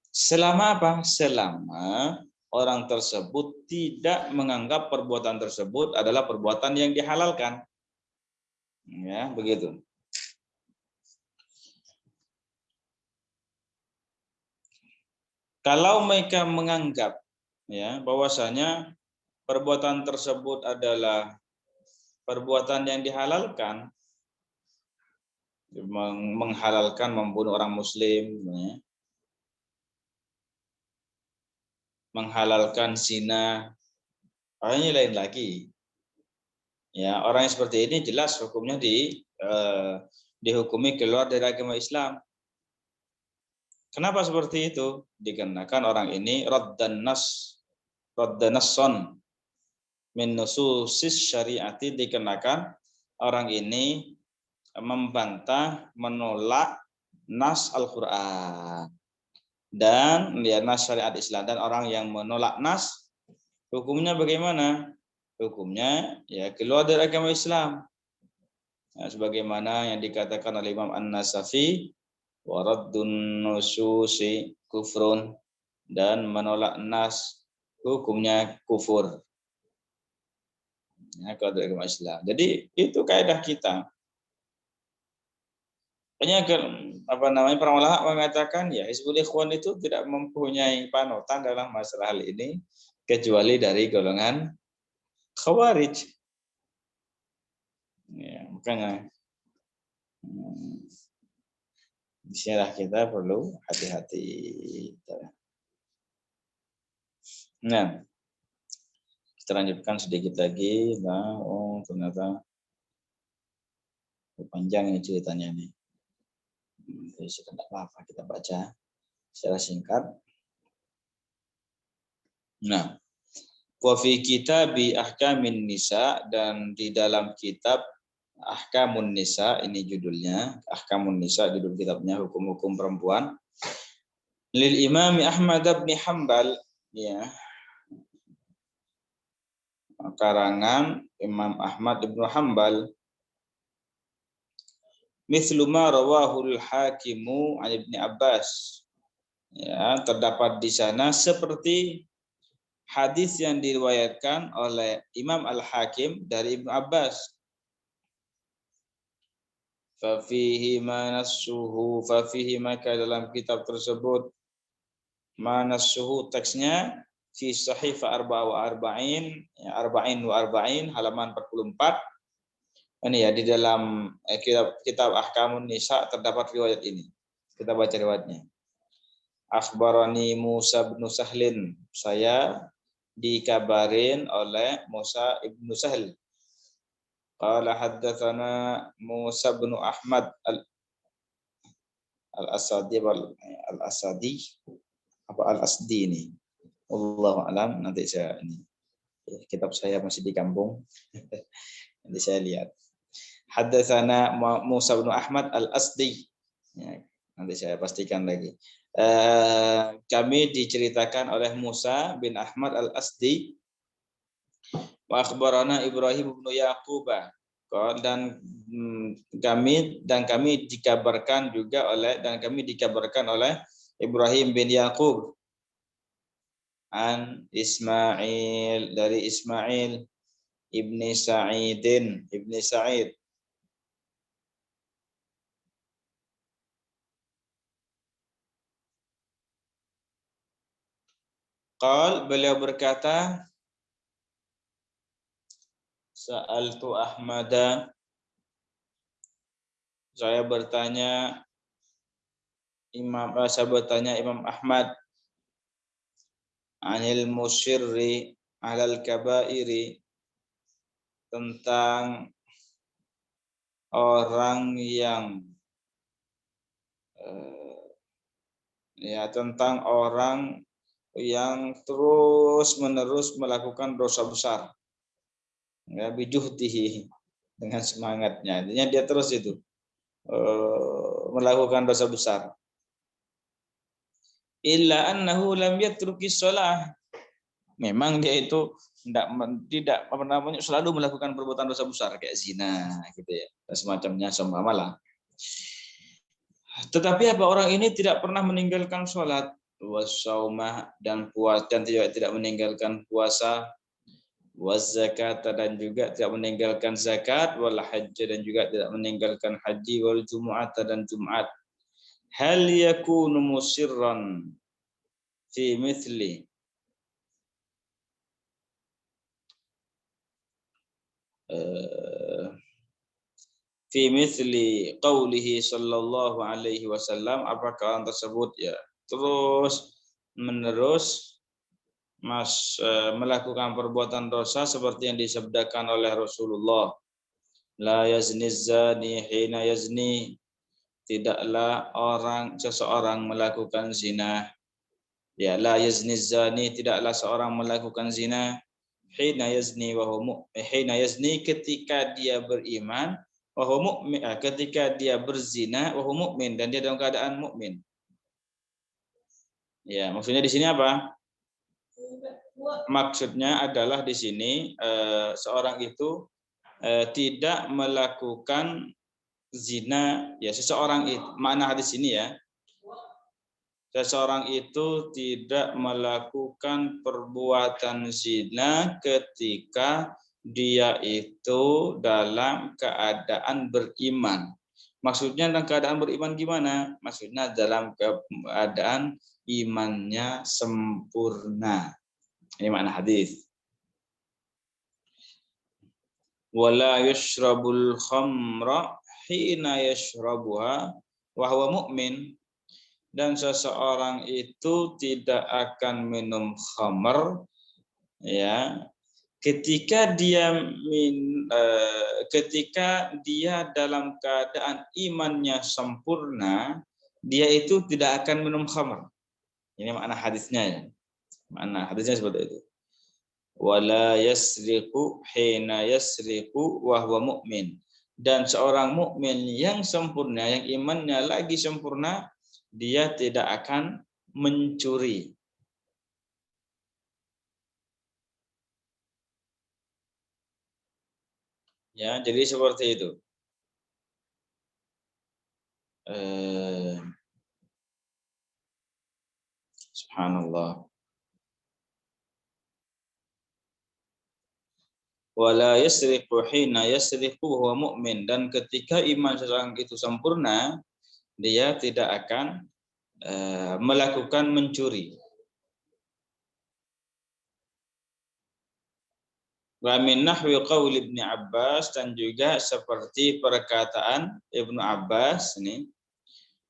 Selama apa? Selama orang tersebut tidak menganggap perbuatan tersebut adalah perbuatan yang dihalalkan. Ya, begitu. Kalau mereka menganggap, ya, bahwasanya perbuatan tersebut adalah perbuatan yang dihalalkan, menghalalkan membunuh orang muslim, ya, menghalalkan zina, ini lain lagi. Ya, orang yang seperti ini jelas hukumnya dihukumi keluar dari agama Islam. Kenapa seperti itu? Dikarenakan orang ini raddan nasson min nususis syariati, dikarenakan orang ini membantah, menolak nas Al-Qur'an dan ya, nas syariat Islam. Dan orang yang menolak nas, hukumnya bagaimana? Hukumnya ya keluar dari agama Islam. Nah, sebagaimana yang dikatakan oleh Imam An-Nasafi, wa raddun nususi kufrun, dan menolak nas hukumnya kufur. Ya, keluar dari agama Islam. Jadi itu kaidah kita. Hanya para ulama mengatakan ya Hizbul Ikhwan itu tidak mempunyai panutan dalam masalah hal ini kecuali dari golongan Khawarij. Ya, makanya disinilah kita perlu hati-hati. Nah, kita lanjutkan sedikit lagi. Nah, ternyata panjang ini ceritanya nih. Jadi tidak apa-apa, kita baca secara singkat. Nah, wa fi kitabi ahkamin nisa, dan di dalam kitab Ahkamun Nisa, ini judulnya, Ahkamun Nisa judul kitabnya, hukum-hukum perempuan. Lil Imam Ahmad bin Hanbal, ya, karangan Imam Ahmad bin Hanbal. Mithlu ma rawahul hakimu an Ibnu Abbas. Ya, terdapat di sana seperti hadis yang diriwayatkan oleh Imam Al-Hakim dari Ibnu Abbas. Fafihi manassuhu, fafihi, maka dalam kitab tersebut Mana suhu teksnya fi sahifa 44 arba'in halaman 44. Ini ya di dalam kitab Ahkamun Nisa terdapat riwayat ini. Kita baca riwayatnya. Akhbarani Musa bin Sahlin, saya dikabarin oleh Musa ibnu Sahl. Qala haddatsana Musa bin Ahmad al-Asadi apa al-Asdi ini. Wallahu alam, nanti saya ini kitab saya masih di kampung. Nanti saya lihat. Haddatsana Musa bin Ahmad al-Asdi. Ya, nanti saya pastikan lagi. Kami diceritakan oleh Musa bin Ahmad al-Asdi. Wa akhbarana Ibrahim bin Yaqub. Dan kami dikabarkan oleh Ibrahim bin Yaqub an Ismail, dari Ismail ibni Sa'id. Beliau berkata, Sa'altu Ahmada, saya bertanya Imam Ahmad, anil musyirri alal kabairi, tentang orang yang tentang orang yang terus-menerus melakukan dosa besar. Ya, bijuhdihi, dengan semangatnya. Intinya dia terus itu melakukan dosa besar. Illa annahu lam yatruki shalah. Memang dia itu tidak selalu melakukan perbuatan dosa besar kayak zina gitu ya, dan semacamnya seumpama. Tetapi apa, orang ini tidak pernah meninggalkan sholat, wasaumah, dan puasa, dan tidak meninggalkan puasa, wazakat, dan juga tidak meninggalkan zakat, wal hajj, dan juga tidak meninggalkan haji, wal jumu'at, dan jumat. Hal yakunu musirran fi mithli fi mithli qawlihi sallallahu alaihi wasallam, apakah orang tersebut ya terus menerus melakukan perbuatan dosa seperti yang disabdakan oleh Rasulullah, la yazni zani hina yazni, tidaklah seseorang melakukan zina, ya, la yazni zani, tidaklah seorang melakukan zina, hina yazni, ketika dia beriman, wa huwa mu'min, ketika dia berzina, wa huwa mu'min, dan dia dalam keadaan mukmin. Ya, maksudnya di sini apa? Maksudnya adalah di sini seorang itu tidak melakukan zina, ya, seseorang itu, makna hadis ini ya, seseorang itu tidak melakukan perbuatan zina ketika dia itu dalam keadaan beriman. Maksudnya dalam keadaan beriman gimana? Maksudnya dalam keadaan imannya sempurna. Ini makna hadis. Wala yashrabul khamra hina yashrabuha wa huwa mu'min, dan seseorang itu tidak akan minum khamr, ya, ketika dia dalam keadaan imannya sempurna, dia itu tidak akan minum khamr. Ini makna hadisnya ya. Makna hadisnya seperti itu. Wala yasriqu hina yasriqu wa huwa mu'min, dan seorang mukmin yang sempurna, yang imannya lagi sempurna, dia tidak akan mencuri. Ya, jadi seperti itu. Subhanallah. Wala yasriqu hina yasriqu huwa mu'min, dan ketika iman seseorang itu sempurna, dia tidak akan melakukan mencuri. Wa min nahwi qauli Ibnu Abbas, dan juga seperti perkataan Ibnu Abbas ini,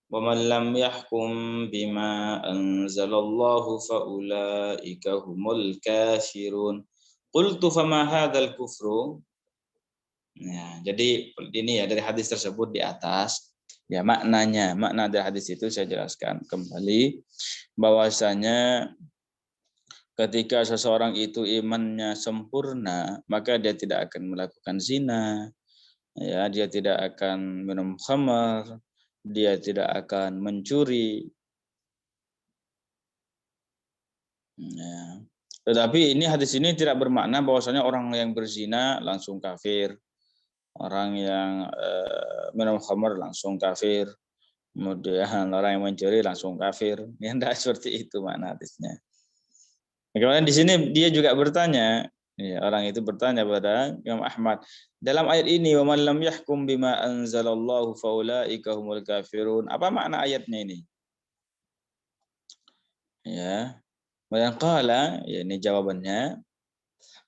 wa man lam yahkum bima anzalallahu faulaika humul kafirun. Qultu fama hadzal kufru. Nah, jadi ini ya dari hadis tersebut di atas. Ya maknanya, makna dari hadis itu saya jelaskan kembali bahwasanya ketika seseorang itu imannya sempurna, maka dia tidak akan melakukan zina, ya, dia tidak akan minum khamar, dia tidak akan mencuri. Ya. Tetapi ini hadis ini tidak bermakna bahwasanya orang yang berzina langsung kafir, orang yang minum khamar langsung kafir, kemudian orang yang mencuri langsung kafir. Ya, tidak seperti itu makna hadisnya. Kemudian di sini dia juga bertanya, ya, orang itu bertanya pada Imam Ahmad, dalam ayat ini wa man lam yahkum bima anzalallahu faulaika humul kafirun. Apa makna ayatnya ini? Ya. Kemudian qala, ya ini jawabannya,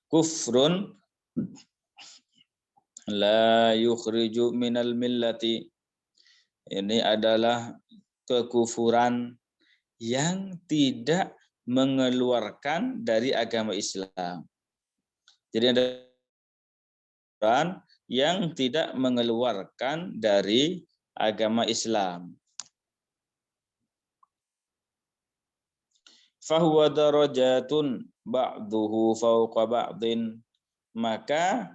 kufrun la yukhriju minal millati. Ini adalah kekufuran yang tidak mengeluarkan dari agama Islam. Jadi ada kekufuran yang tidak mengeluarkan dari agama Islam. Fahuwa darajatun ba'duhu fauqa ba'din. Maka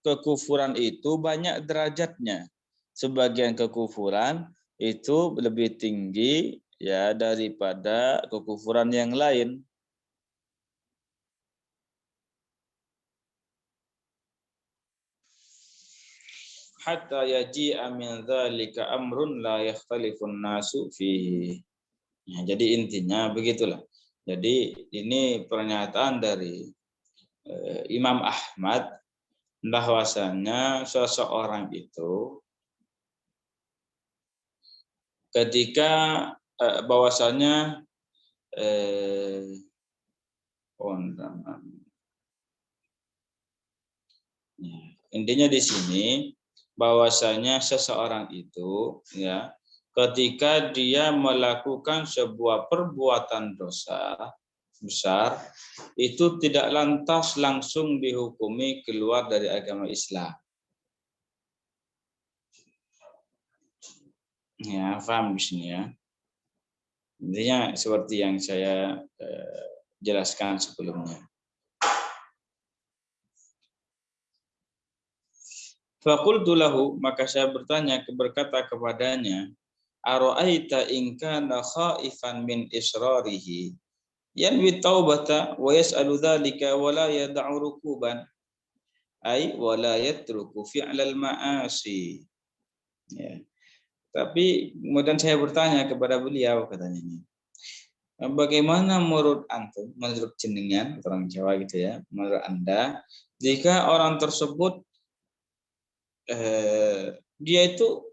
kekufuran itu banyak derajatnya. Sebagian kekufuran itu lebih tinggi ya daripada kekufuran yang lain. Hatta yaji'a min dzalika amrun la yakhtalifun nasu fihi. Ya, jadi intinya begitulah. Jadi ini pernyataan dari Imam Ahmad bahwasanya seseorang itu ketika bahwasanya intinya di sini bahwasanya seseorang itu ya ketika dia melakukan sebuah perbuatan dosa besar itu tidak lantas langsung dihukumi keluar dari agama Islam. Ya, paham di sini ya. Intinya seperti yang saya jelaskan sebelumnya. Faqultu lahu, maka saya berkata kepadanya, ara'aita in kana khaifan min israrihi yanwi taubata wa yas'alu dzalika wa la yad'u rukuban ay wa la yatruku fi'lal ma'asi. Ya. Tapi kemudian saya bertanya kepada beliau, katanya ini, bagaimana menurut antum, menurut jenengan orang Jawa gitu ya, menurut Anda jika orang tersebut dia itu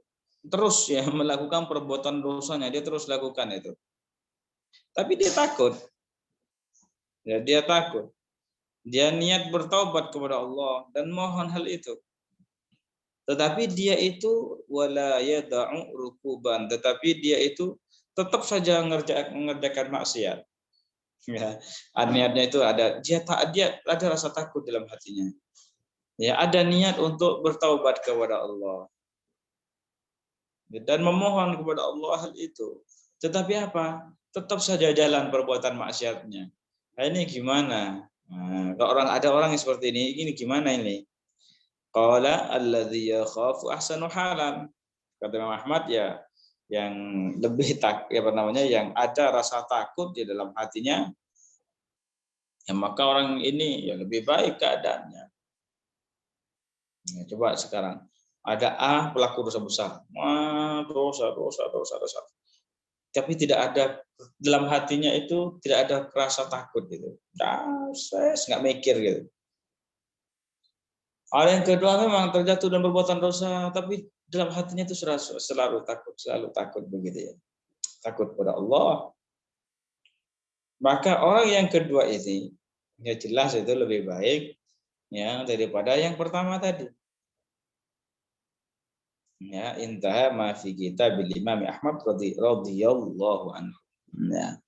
terus ya melakukan perbuatan dosanya, dia terus lakukan itu. Tapi dia takut. Ya, dia takut. Dia niat bertaubat kepada Allah dan mohon hal itu. Tetapi dia itu wala yad'u rukuban, tetapi dia itu tetap saja mengerjakan maksiat. Ya, niatnya itu ada, dia ada rasa takut dalam hatinya. Ya, ada niat untuk bertaubat kepada Allah dan memohon kepada Allah hal itu. Tetapi apa? Tetap saja jalan perbuatan maksiatnya. Nah, ini gimana? Nah, kalau ada orang yang seperti ini gimana ini? Qala alladzi yakhafu ahsanu halan. Kata Imam Ahmad ya, yang lebih yang ada rasa takut di dalam hatinya, ya maka orang ini ya lebih baik keadaannya. Ya, coba sekarang ada A pelaku dosa besar, dosa. Tapi tidak ada dalam hatinya itu tidak ada rasa takut gitu. Saya nggak mikir gitu. Ada yang kedua memang terjatuh dalam perbuatan dosa, tapi dalam hatinya itu selalu takut begitu ya. Takut pada Allah. Maka orang yang kedua ini Ya jelas itu lebih baik ya daripada yang pertama tadi. Ya, intaha ma fi kitabil Imam Ahmad radhiyallahu anhu. Ya.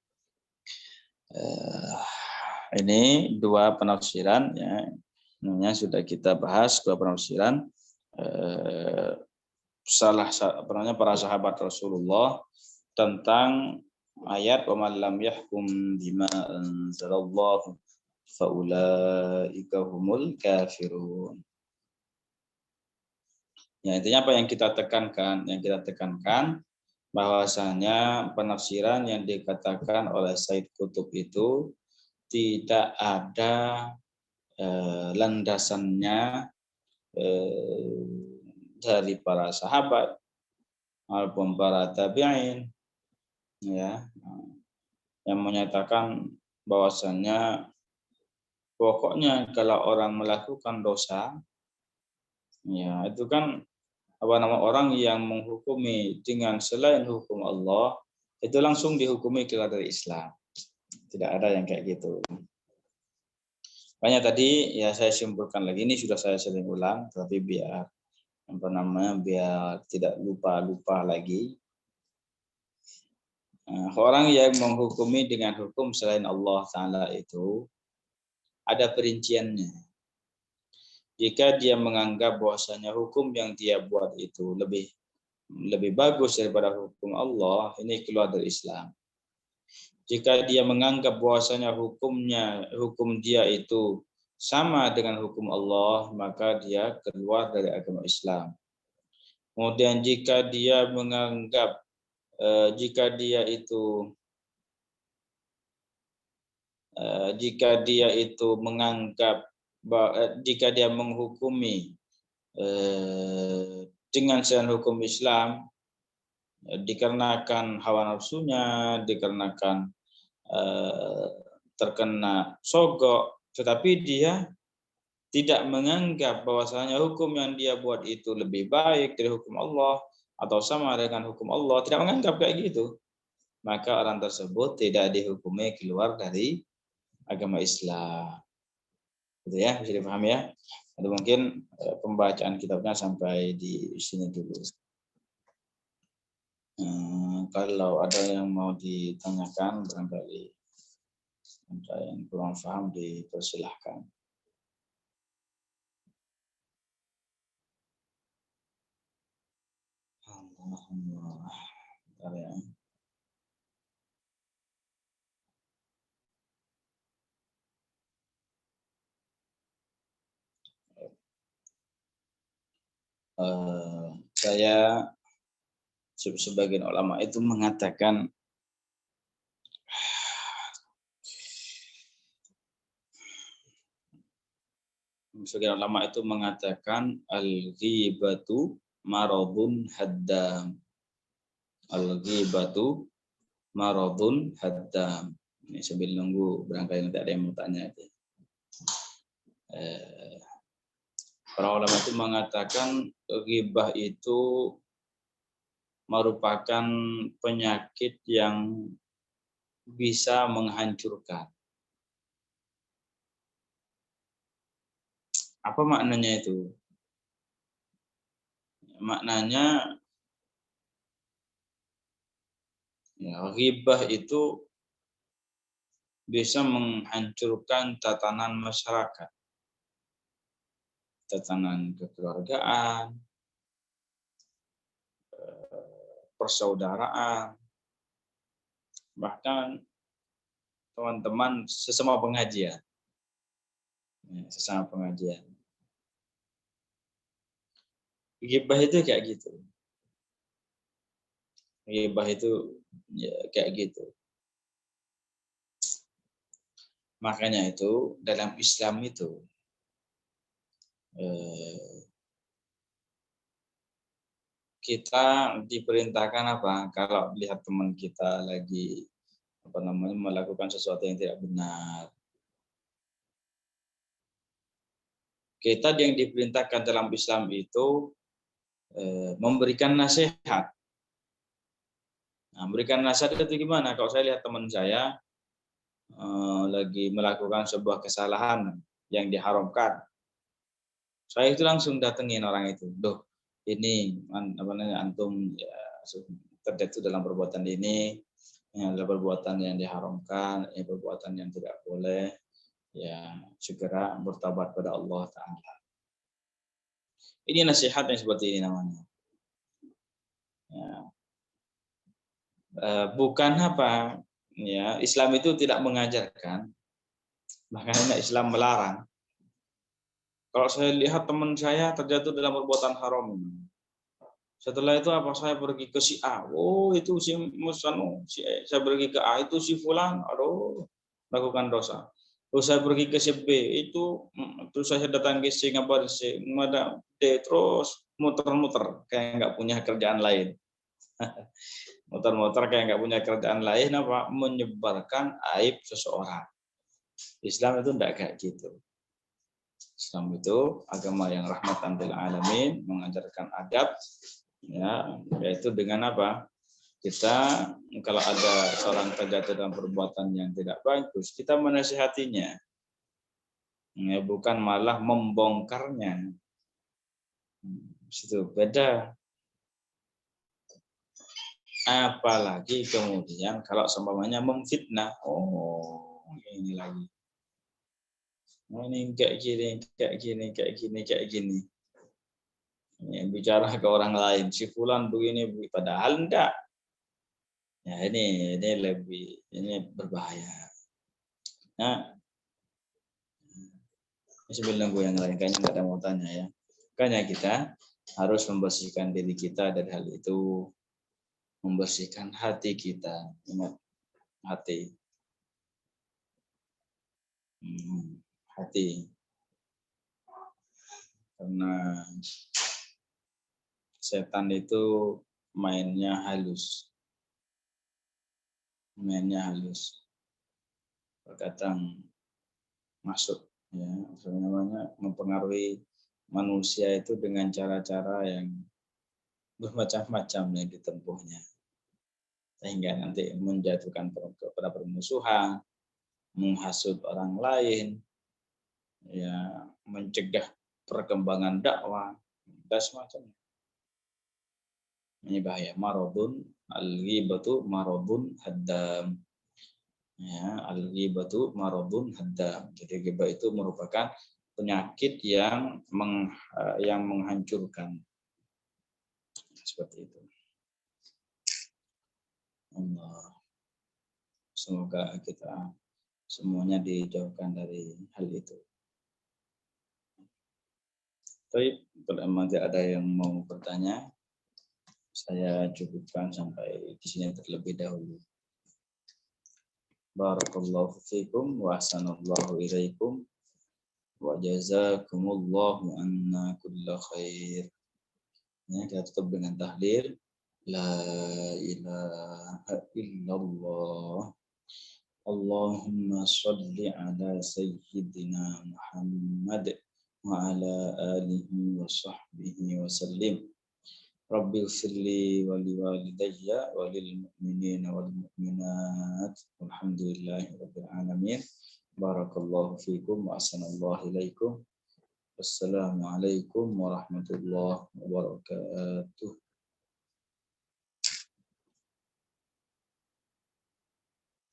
Ini dua penafsiran ya. Ini sudah kita bahas dua penafsiran para sahabat Rasulullah tentang ayat wa man lam yahkum bima anzalallahu faulaika humul kafirun. Ya, intinya apa yang kita tekankan? Yang kita tekankan bahwasanya penafsiran yang dikatakan oleh Said Qutb itu tidak ada landasannya dari para sahabat maupun para tabi'in ya, yang menyatakan bahwasanya pokoknya kalau orang melakukan dosa ya itu kan orang yang menghukumi dengan selain hukum Allah itu langsung dihukumi keluar dari Islam. Tidak ada yang kayak gitu. Makanya tadi ya saya simpulkan lagi, ini sudah saya sering ulang, tapi biar biar tidak lupa lagi. Orang yang menghukumi dengan hukum selain Allah Ta'ala itu ada perinciannya. Jika dia menganggap bahwasanya hukum yang dia buat itu lebih bagus daripada hukum Allah, ini keluar dari Islam. Jika dia menganggap bahwasanya hukum dia itu sama dengan hukum Allah, maka dia keluar dari agama Islam. Kemudian jika dia menganggap jika dia menghukumi dengan selain hukum Islam dikarenakan hawa nafsunya, dikarenakan terkena sogok, tetapi dia tidak menganggap bahwasanya hukum yang dia buat itu lebih baik dari hukum Allah atau sama dengan hukum Allah, tidak menganggap kayak gitu, maka orang tersebut tidak dihukumi keluar dari agama Islam. Gitu ya, bisa dipahami ya. Jadi mungkin pembacaan kitabnya sampai di sini dulu. Kalau ada yang mau ditanyakan, barangkali ada yang kurang paham dipersilahkan. Alhamdulillah. Bentar ya. Saya sebagian ulama itu mengatakan al-ghibatu maradun haddam. Al-ghibatu maradun haddam. Ini sambil nunggu barangkali nanti ada yang mau tanya. Para ulama itu mengatakan ghibah itu merupakan penyakit yang bisa menghancurkan. Apa maknanya itu? Maknanya ya, ghibah itu bisa menghancurkan tatanan masyarakat, tatanan kekeluargaan, persaudaraan, bahkan teman-teman sesama pengajian. Sesama pengajian. Ghibah itu kayak gitu. Ghibah itu ya kayak gitu. Makanya itu dalam Islam itu kita diperintahkan apa? Kalau lihat teman kita lagi melakukan sesuatu yang tidak benar, kita yang diperintahkan dalam Islam itu memberikan nasihat. Nah, memberikan nasihat itu gimana? Kalau saya lihat teman saya lagi melakukan sebuah kesalahan yang diharamkan, saya itu langsung datengin orang itu. Duh, ini apa namanya, antum ya, terjatuh dalam perbuatan ini, yang adalah perbuatan yang diharamkan, perbuatan yang tidak boleh, ya segera bertobat pada Allah Ta'ala. Ini nasihat yang seperti ini namanya. Ya. Bukan apa, ya Islam itu tidak mengajarkan, makanya Islam melarang. Kalau saya lihat teman saya terjatuh dalam perbuatan haram, setelah itu apa, saya pergi ke si A, oh itu si Musanu, saya pergi ke A, itu si Fulan, aduh lakukan dosa. Terus saya pergi ke si B, terus saya datang ke si ngabar si ada D, terus muter-muter kayak nggak punya kerjaan lain. Muter-muter kayak nggak punya kerjaan lain, apa, menyebarkan aib seseorang. Islam itu enggak kayak gitu. Islam itu agama yang rahmatan lil alamin, mengajarkan adab, ya, yaitu dengan apa? Kita kalau ada seorang terjatuh dalam perbuatan yang tidak bagus, kita menasihatinya, ya, bukan malah membongkarnya. Itu beda. Apalagi kemudian kalau seumpamanya memfitnah, oh ini lagi, oh, ini kayak gini, kayak gini, kayak gini, kayak gini. Ya, bicara ke orang lain, si fulan begini, padahal enggak. Ya ini berbahaya. Nah, sebelum gue yang lain kayaknya nggak ada mau tanya ya. Makanya kita harus membersihkan diri kita dari hal itu, membersihkan hati kita. Ingat, hati. Hati. Karena setan itu mainnya halus. Terkadang masuk, ya, namanya mempengaruhi manusia itu dengan cara-cara yang bermacam-macam yang ditempuhnya, sehingga nanti menjatuhkan kepada permusuhan, menghasut orang lain, ya, mencegah perkembangan dakwah, dan semacamnya. Ini bahaya. Maradun al-ghibatu maradun haddam. Ya, al-ghibatu maradun haddam. Jadi ghibah itu merupakan penyakit yang menghancurkan. Seperti itu. Allah. Semoga kita semuanya dijauhkan dari hal itu. Tapi kalau memang tidak ada yang mau bertanya, saya cukupkan sampai di sini terlebih dahulu. Barakallahu fiikum wa ahsanallahu ilaikum wa jazakumullahu anna kulla khair. Ya, kita tutup dengan tahlil la ilaha illallah. Allahumma shalli ala sayyidina Muhammad wa ala alihi wa sahbihi wa sallim. Rabbi ighfirli wa liwalidayya wa lil mu'minina wal mu'minat. Alhamdulillahi rabbil alamin. Barakallahu fiikum wa ahsanallahu ilaikum. Wassalamualaikum warahmatullahi wabarakatuh.